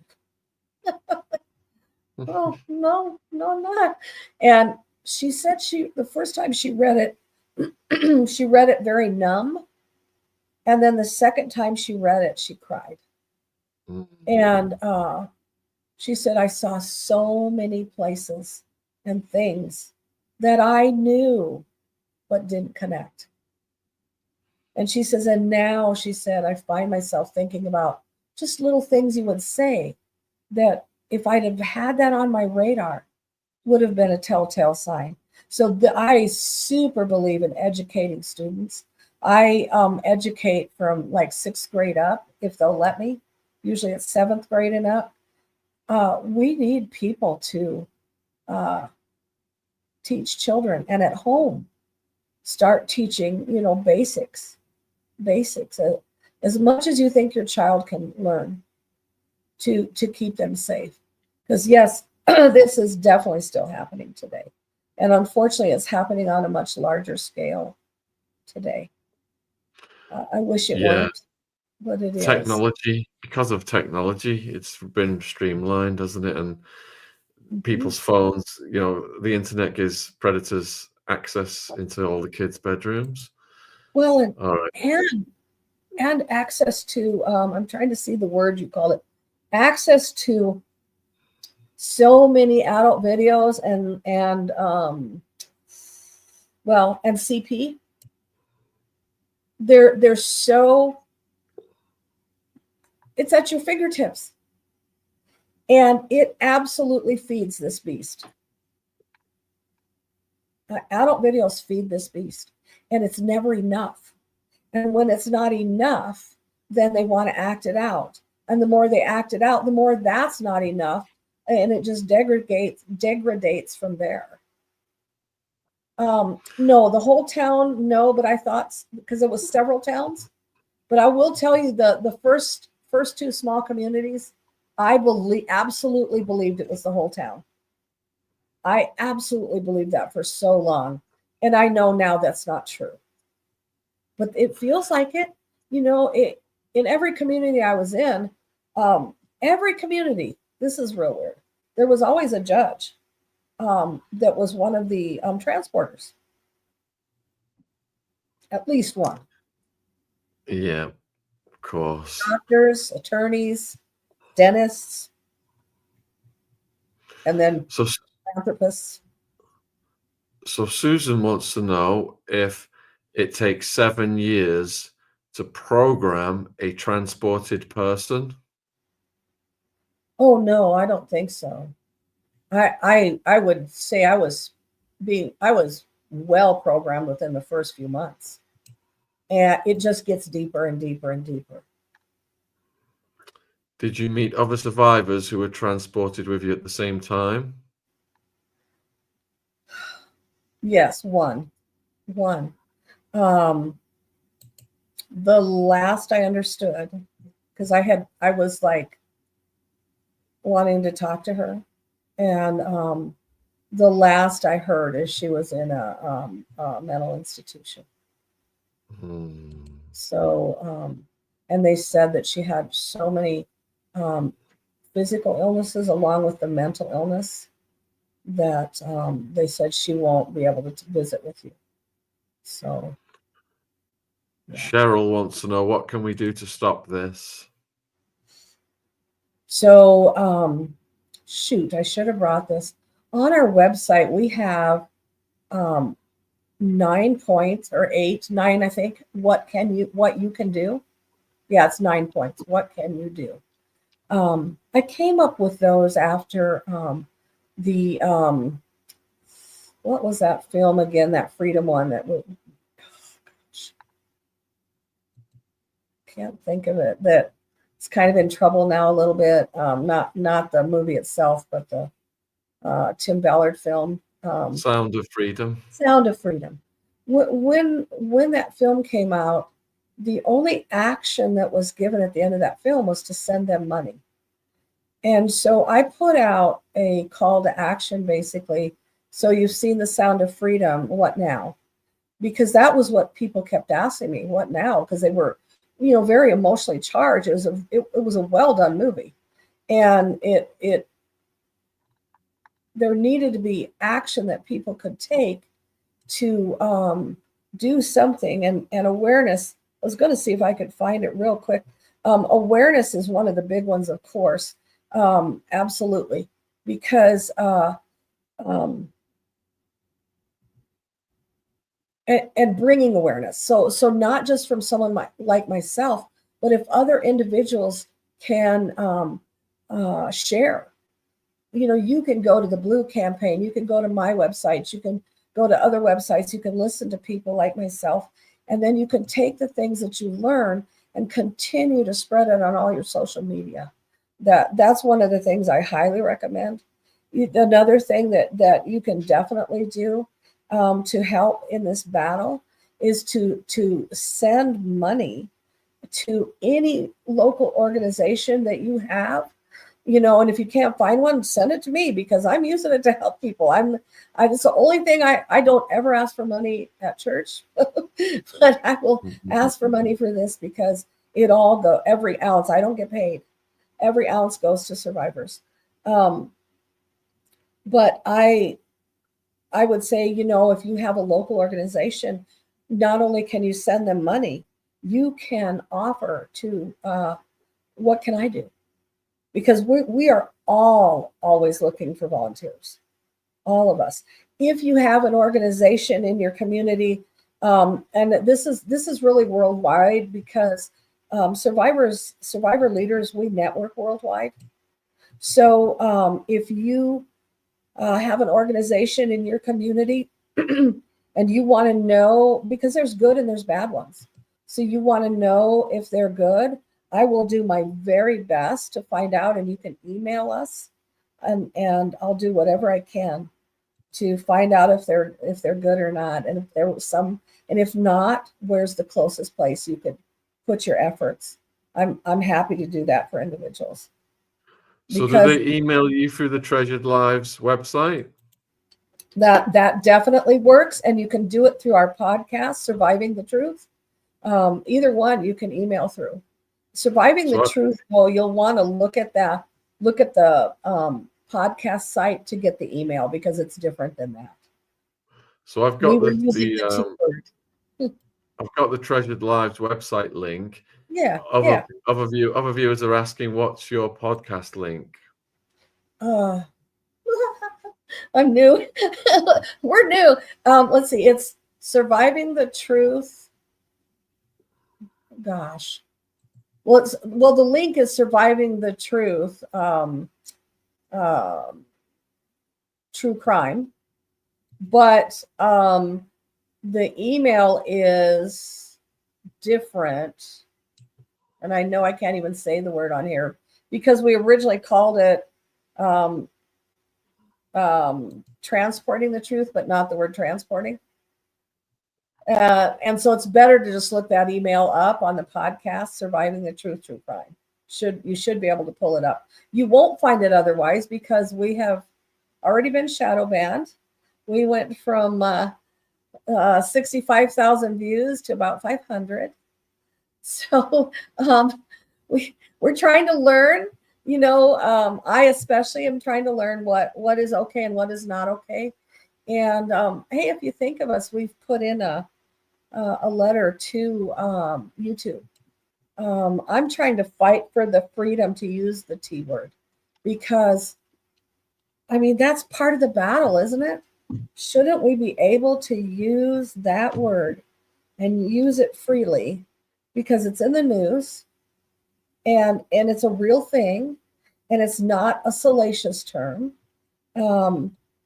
Oh, no, I'm not. And she said the first time she read it, she read it very numb. And then the second time she read it, she cried. And she said, "I saw so many places and things that I knew but didn't connect." And she says, and now, she said, I find myself thinking about just little things you would say that if I'd have had that on my radar would have been a telltale sign. So I super believe in educating students. I educate from like 6th grade up, if they'll let me. Usually it's 7th grade and up. We need people to teach children, and at home start teaching, basics as much as you think your child can learn. to keep them safe. Because yes, this is definitely still happening today. And unfortunately, it's happening on a much larger scale today. I wish it Yeah. weren't, but it is. Technology, because of technology, it's been streamlined, hasn't it? And Mhm. people's phones, the internet gives predators access into all the kids' bedrooms. Well, All right. and access to, I'm trying to see the word you call it, access to so many adult videos and well, and CP. They're so, it's at your fingertips, and it absolutely feeds this beast. Adult videos feed this beast, and it's never enough. And when it's not enough, then they want to act it out. And the more they act it out, the more that's not enough. And it just degrades from there. No, the whole town, no, but I thought, because it was several towns. But I will tell you, the first two small communities, I absolutely believed it was the whole town. I absolutely believed that for so long. And I know now that's not true. But it feels like it. In every community I was in, every community, this is real weird. There was always a judge that was one of the transporters, at least one. Yeah, of course. Doctors, attorneys, dentists, and then So, philanthropists. so Susan wants to know if it takes 7 years to program a transported person. Oh no, I don't think so. I would say I was well programmed within the first few months. And it just gets deeper and deeper and deeper. Did you meet other survivors who were transported with you at the same time? Yes, one. Um, the last I understood, because I was like wanting to talk to her, and the last I heard is she was in a mental institution. Hmm. So, and they said that she had so many um, physical illnesses along with the mental illness that they said she won't be able to visit with you. So, yeah. Cheryl wants to know, what can we do to stop this? So, shoot, I should have brought this. On our website, we have 9 points, or 8, 9, I think. What you can do? Yeah, it's 9 points. What can you do? I came up with those after the what was that film again? That freedom one that can't think of it. That it's kind of in trouble now a little bit. Not the movie itself, but the Tim Ballard film, Sound of Freedom. Sound of Freedom. When that film came out, the only action that was given at the end of that film was to send them money. And so I put out a call to action, basically. So you've seen the Sound of Freedom. What now? Because that was what people kept asking me. What now? Because they were, very emotionally charged. It was a well done movie, and there needed to be action that people could take to do something, and awareness. I was going to see if I could find it real quick. Awareness is one of the big ones, of course. Absolutely, because um, and bringing awareness. So not just from someone like myself, but if other individuals can share. You can go to the Blue campaign, you can go to my websites, you can go to other websites, you can listen to people like myself, and then you can take the things that you learn and continue to spread it on all your social media. That's one of the things I highly recommend. Another thing that you can definitely do to help in this battle is to send money to any local organization that you have and if you can't find one, send it to me because I'm using it to help people. It's the only thing I don't ever ask for money at church, but I will ask for money for this because every ounce, I don't get paid. Every ounce goes to survivors. But I would say, if you have a local organization, not only can you send them money, you can offer to, what can I do? Because we are all always looking for volunteers, all of us. If you have an organization in your community, and this is really worldwide because survivor leaders, we network worldwide. So if you have an organization in your community and you want to know, because there's good and there's bad ones, so you want to know if they're good, I will do my very best to find out, and you can email us, and I'll do whatever I can to find out if they're good or not, and if there was some, and if not, where's the closest place you could put your efforts. I'm happy to do that for individuals. So do they email you through the Treasured Lives website? That definitely works, and you can do it through our podcast, Surviving the Truth. Either one you can email through. Surviving the Truth, you'll want to look at the podcast site to get the email because it's different than that. So I've got I've got the Treasured Lives website link. Yeah. Other viewers are asking, what's your podcast link? I'm new. We're new. Let's see. It's Surviving the Truth. Gosh. Well, the link is Surviving the Truth, true crime, but the email is different, and I know I can't even say the word on here because we originally called it Transporting the Truth, but not the word transporting. And so it's better to just look that email up on the podcast, Surviving the Truth, True Crime. You should be able to pull it up. You won't find it otherwise because we have already been shadow banned. We went from 65,000 views to about 500. So we're trying to learn. I especially am trying to learn what is okay and what is not okay. And hey, if you think of us, we've put in a letter to YouTube. I'm trying to fight for the freedom to use the T word because, that's part of the battle, isn't it? Shouldn't we be able to use that word and use it freely because it's in the news and it's a real thing and it's not a salacious term?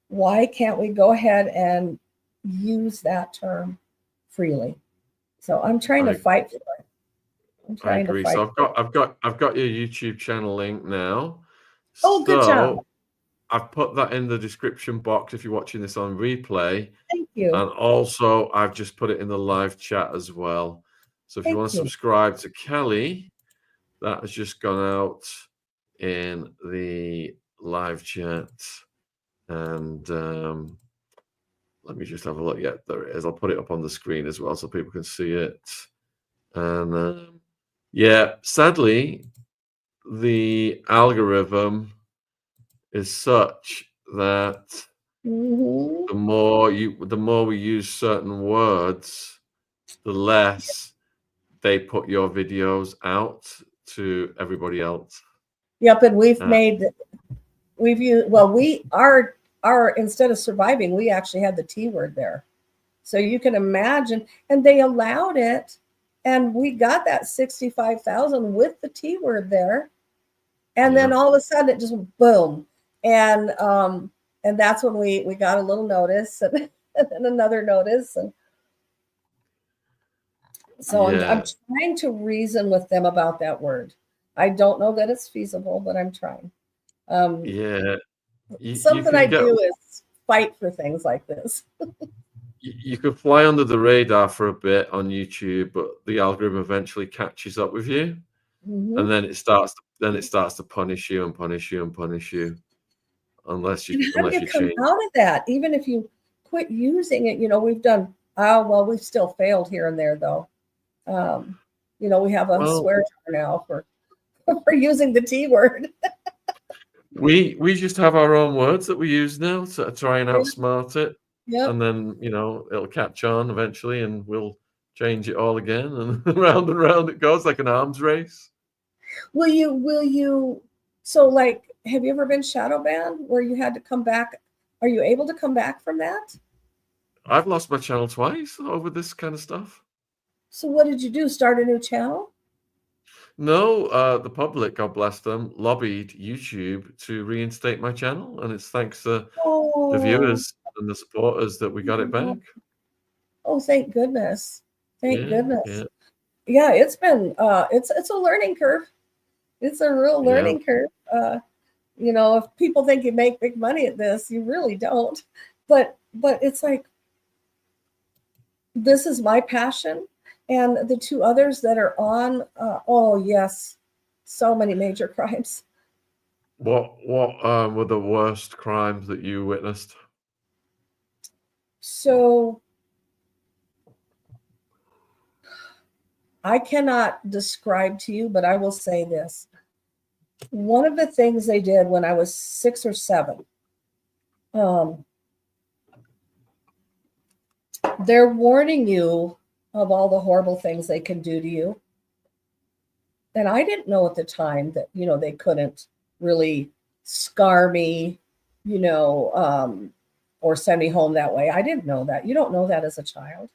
Why can't we go ahead and use that term freely? So I'm trying to fight for it. I agree. So I've got your YouTube channel link now. Oh, good job. I've put that in the description box if you're watching this on replay. Thank you. And also I've just put it in the live chat as well. So if you want to subscribe to Kelly, that has just gone out in the live chat. And let me just have a look. Yeah, there it is. I'll put it up on the screen as well so people can see it. And yeah, sadly, the algorithm is such that the more we use certain words, the less they put your videos out to everybody else. Yep, and we are instead of surviving, we actually had the T word there. So you can imagine, and they allowed it, and we got that 65,000 with the T word there. And then all of a sudden it just boom. And that's when we got a little notice and another notice. And so I'm trying to reason with them about that word. I don't know that it's feasible, but I'm trying. Something I do is fight for things like this. You could fly under the radar for a bit on YouTube, but the algorithm eventually catches up with you, and then it starts then it starts to punish you and punish you and punish you unless And how do you you come change. out of that? Even if you quit using it, we've done, well, we've still failed here and there though. We have a swear jar now for using the T word. We just have our own words that we use now to try and outsmart it. Yep. And then, it'll catch on eventually and we'll change it all again. And round it goes like an arms race. Will you, so like, have you ever been shadow banned where you had to come back? Are you able to come back from that? I've lost my channel twice over this kind of stuff. So what did you do? Start a new channel? No, the public, God bless them, lobbied YouTube to reinstate my channel. And it's thanks to the viewers and the supporters that we got it back. Oh, thank goodness. Thank goodness. Yeah, it's been, it's a learning curve. It's a real learning curve. If people think you make big money at this, you really don't. But it's like, this is my passion. And the two others that are on, oh yes, so many major crimes. What were the worst crimes that you witnessed? So I cannot describe to you, but I will say this. One of the things they did when I was 6 or 7, they're warning you of all the horrible things they can do to you. And I didn't know at the time that, they couldn't really scar me, or send me home that way. I didn't know that. You don't know that as a child.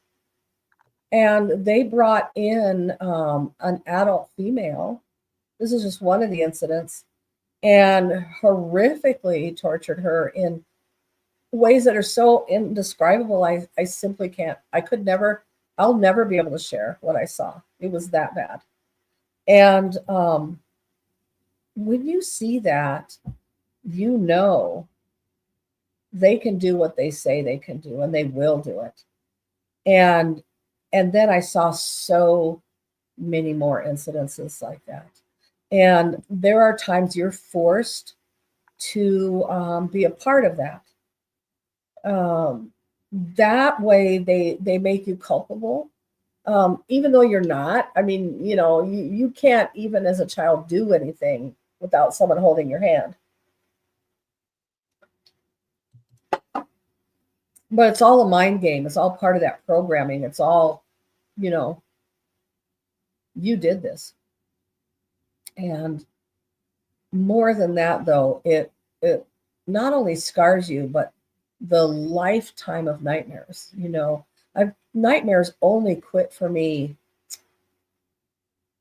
And they brought in an adult female. This is just one of the incidents, and horrifically tortured her in ways that are so indescribable. I simply can't. I'll never be able to share what I saw. It was that bad. And when you see that, they can do what they say they can do, and they will do it. And then I saw so many more incidences like that. And there are times you're forced to be a part of that. That way they make you culpable, even though you're not. I mean, you can't even as a child do anything without someone holding your hand. But it's all a mind game. It's all part of that programming. It's all, you did this. And more than that, though, it not only scars you, but the lifetime of nightmares. Nightmares only quit for me.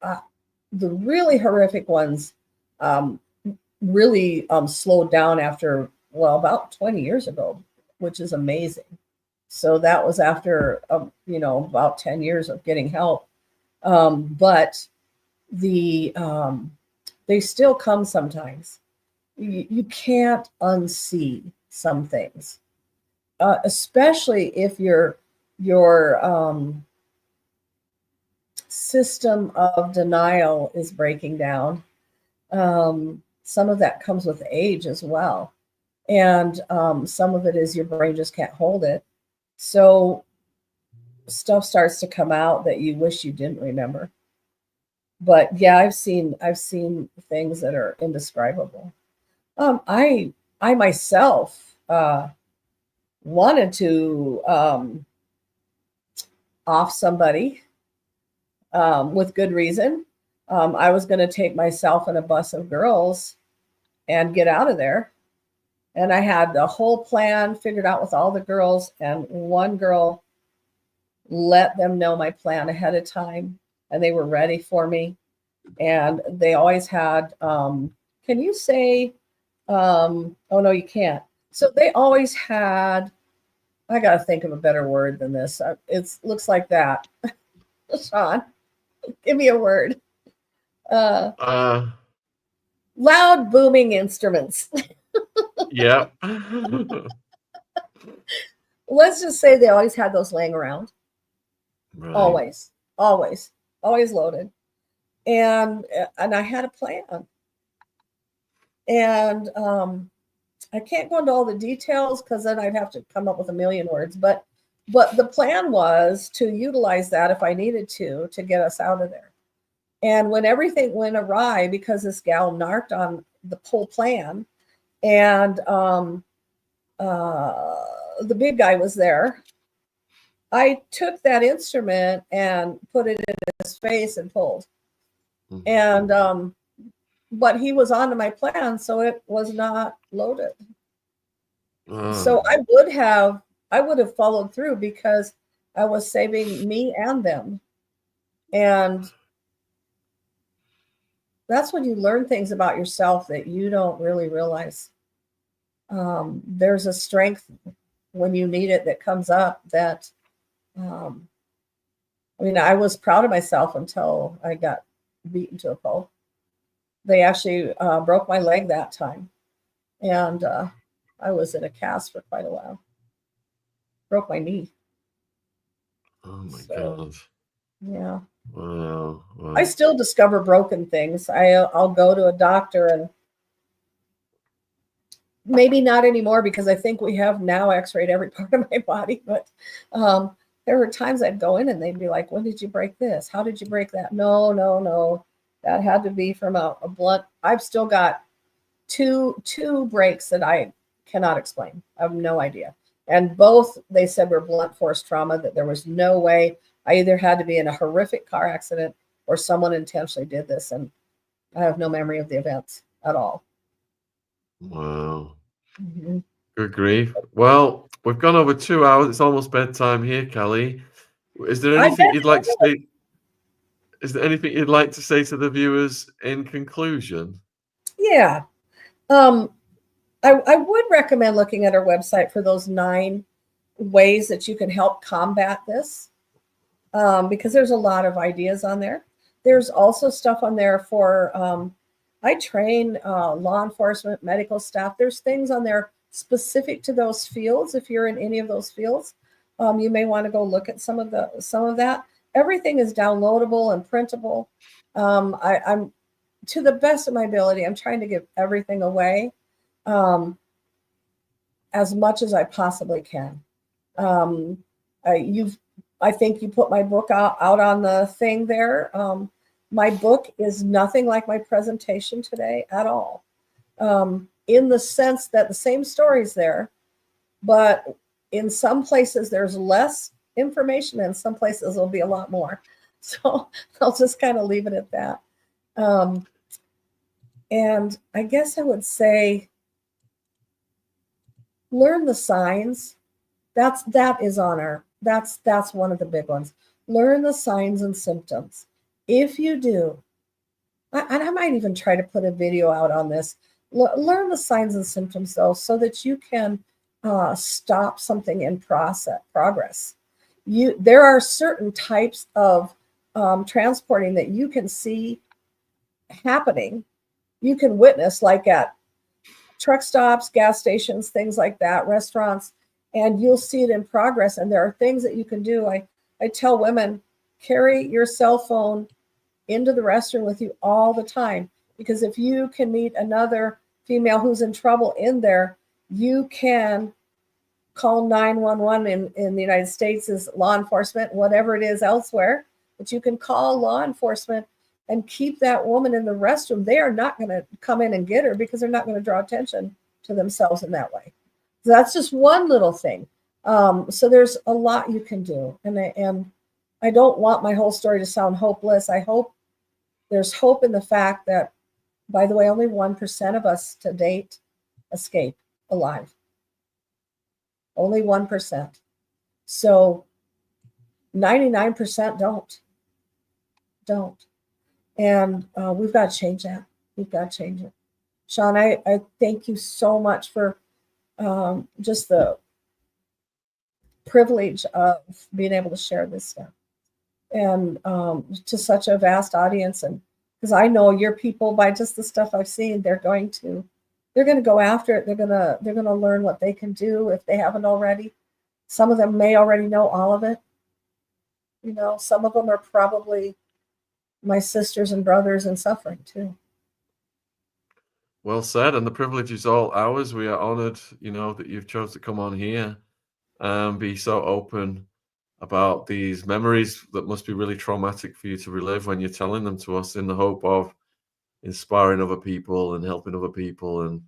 The really horrific ones really slowed down after, about 20 years ago, which is amazing. So that was after, about 10 years of getting help. But they still come sometimes. You can't unsee some things, especially if your system of denial is breaking down. Some of that comes with age as well. And some of it is your brain just can't hold it. So stuff starts to come out that you wish you didn't remember. But yeah, I've seen things that are indescribable. I myself wanted to off somebody with good reason. I was going to take myself and a bus of girls and get out of there. And I had the whole plan figured out with all the girls, and one girl let them know my plan ahead of time, and they were ready for me. And they always had, can you say, oh no, you can't. So they always had, I got to think of a better word than this. It looks like that. Sean, give me a word. Loud booming instruments. Yeah. Let's just say they always had those laying around. Right. Always loaded. And I had a plan. And I can't go into all the details because then I'd have to come up with a million words. But the plan was to utilize that if I needed to get us out of there. And when everything went awry because this gal narked on the whole plan, and the big guy was there, I took that instrument and put it in his face and pulled. And but he was onto my plan, so it was not loaded. So I would have followed through because I was saving me and them. And that's when you learn things about yourself that you don't really realize. There's a strength when you need it that comes up that, I mean, I was proud of myself until I got beaten to a pulp. They actually broke my leg that time. And I was in a cast for quite a while. Broke my knee. Oh my God. Yeah. Wow. I still discover broken things. I'll go to a doctor, and maybe not anymore because I think we have now x-rayed every part of my body. But there were times I'd go in and they'd be like, when did you break this? How did you break that? No. That had to be from a blunt. I've still got two breaks that I cannot explain. I have no idea. And both, they said, were blunt force trauma, that there was no way. I either had to be in a horrific car accident or someone intentionally did this. And I have no memory of the events at all. Wow. Mm-hmm. Good grief. Well, we've gone over 2 hours. It's almost bedtime here, Kelly. Is there anything you'd like to say? Is there anything you'd like to say to the viewers in conclusion? Yeah. I would recommend looking at our website for those 9 ways that you can help combat this, because there's a lot of ideas on there. There's also stuff on there for, I train law enforcement, medical staff. There's things on there specific to those fields. If you're in any of those fields, you may want to go look at some of that. Everything is downloadable and printable. I'm, to the best of my ability, I'm trying to give everything away as much as I possibly can. I think you put my book out on the thing there. My book is nothing like my presentation today at all, in the sense that the same story's there, but in some places there's less information, and some places there'll be a lot more. So I'll just kind of leave it at that. And I guess I would say, learn the signs. That's one of the big ones. Learn the signs and symptoms. If you do, and I might even try to put a video out on this, learn the signs and symptoms though, so that you can stop something in progress. There are certain types of transporting that you can see happening. You can witness, like at truck stops, gas stations, things like that, restaurants, and you'll see it in progress. And there are things that you can do. I tell women, carry your cell phone into the restroom with you all the time, because if you can meet another female who's in trouble in there, you can call 911 in the United States as law enforcement, whatever it is elsewhere, but you can call law enforcement and keep that woman in the restroom. They are not going to come in and get her because they're not going to draw attention to themselves in that way. So that's just one little thing. So there's a lot you can do. And I don't want my whole story to sound hopeless. I hope there's hope in the fact that, by the way, only 1% of us to date escape alive. Only 1%. So 99% don't. And we've got to change that. We've got to change it. Sean, I thank you so much for just the privilege of being able to share this stuff, and to such a vast audience. And because I know your people, by just the stuff I've seen, they're going to go after it. They're gonna learn what they can do if they haven't already. Some of them may already know all of it. You know, some of them are probably my sisters and brothers in suffering too. Well said. And the privilege is all ours. We are honored, that you've chose to come on here and be so open about these memories that must be really traumatic for you to relive when you're telling them to us, in the hope of inspiring other people and helping other people and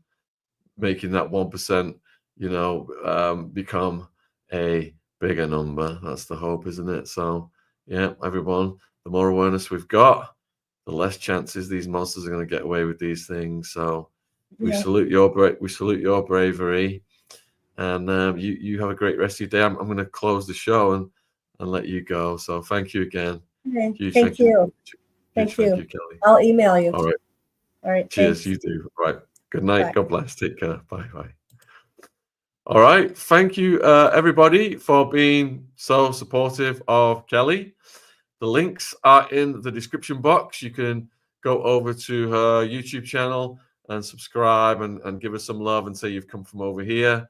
making that 1%, become a bigger number. That's the hope, isn't it? So, yeah, everyone, the more awareness we've got, the less chances these monsters are going to get away with these things. So, we salute your bravery, and you have a great rest of your day. I'm going to close the show and let you go. So, thank you again. Okay. Huge Thank you. Thank you, Kelly. I'll email you. All right. All right. Cheers. Thanks. You do. All right. Good night. Bye. God bless. Take care. Bye. Bye. All right. Thank you, everybody, for being so supportive of Kelly. The links are in the description box. You can go over to her YouTube channel and subscribe and give us some love and say you've come from over here.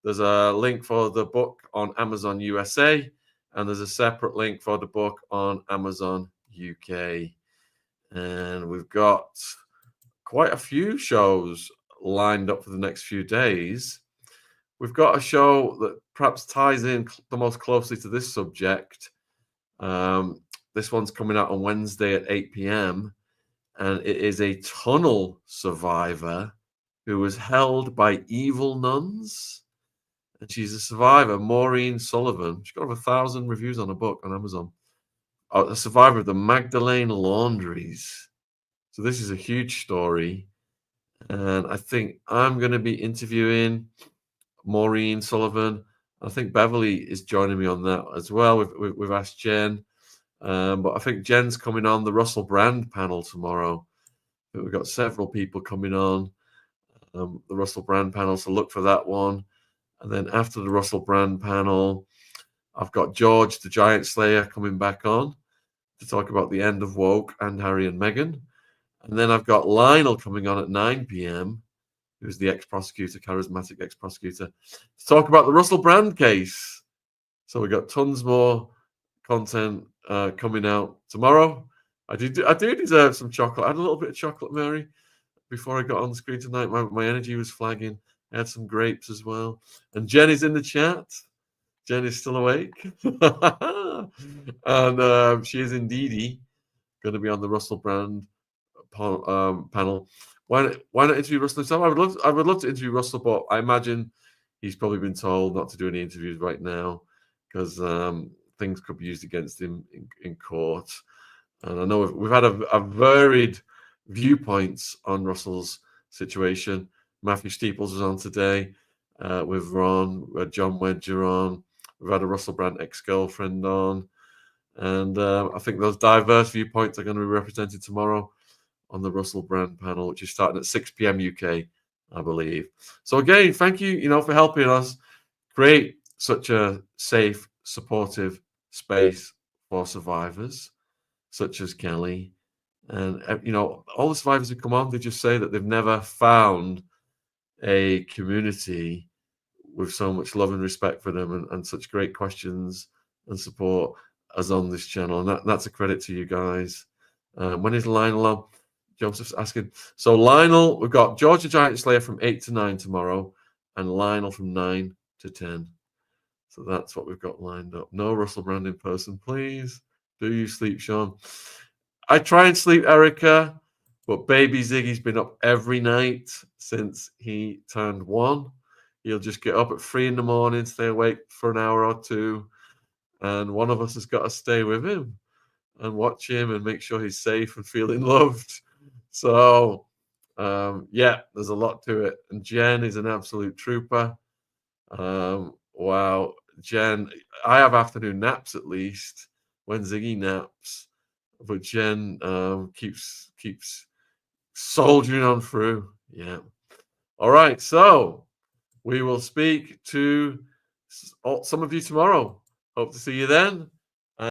There's a link for the book on Amazon USA, and there's a separate link for the book on Amazon UK. And we've got quite a few shows lined up for the next few days. We've got a show that perhaps ties in the most closely to this subject. This one's coming out on Wednesday at 8 p.m. and it is a tunnel survivor who was held by evil nuns. And she's a survivor, Maureen Sullivan. She's got over 1,000 reviews on her book on Amazon. A survivor of the Magdalene laundries. So this is a huge story. And I think I'm going to be interviewing Maureen Sullivan. I think Beverly is joining me on that as well. We've asked Jen. But I think Jen's coming on the Russell Brand panel tomorrow. We've got several people coming on the Russell Brand panel, so look for that one. And then after the Russell Brand panel, I've got George, the Giant Slayer, coming back on to talk about the end of woke and Harry and Meghan. And then I've got Lionel coming on at 9 p.m., who's the ex-prosecutor, charismatic ex-prosecutor, to talk about the Russell Brand case. So we've got tons more content coming out tomorrow. I do deserve some chocolate. I had a little bit of chocolate, Mary, before I got on the screen tonight. My energy was flagging. I had some grapes as well. And Jen is in the chat. Jen is still awake. And she is indeed going to be on the Russell Brand panel. Why not interview Russell himself? I would love to interview Russell, but I imagine he's probably been told not to do any interviews right now because things could be used against him in court. And I know we've had a varied viewpoints on Russell's situation. Matthew Steeples was on today with Ron, John Wedger on. We've had a Russell Brand ex-girlfriend on. And I think those diverse viewpoints are going to be represented tomorrow on the Russell Brand panel, which is starting at 6 p.m. UK, I believe. So again, thank you, for helping us create such a safe, supportive space for survivors such as Kelly. And, all the survivors who come on, they just say that they've never found a community with so much love and respect for them and such great questions and support as on this channel. And that's a credit to you guys. When is Lionel on? Joseph's asking. So Lionel, we've got George the Giant Slayer from 8 to 9 tomorrow and Lionel from 9 to 10. So that's what we've got lined up. No Russell Brand in person, please. Do you sleep, Sean? I try and sleep, Erica, but baby Ziggy's been up every night since he turned 1. He'll just get up at 3 in the morning, stay awake for an hour or two, and one of us has got to stay with him and watch him and make sure he's safe and feeling loved. So, there's a lot to it. And Jen is an absolute trooper. Wow, Jen, I have afternoon naps at least when Ziggy naps, but Jen keeps soldiering on through. Yeah. All right, so we will speak to some of you tomorrow. Hope to see you then.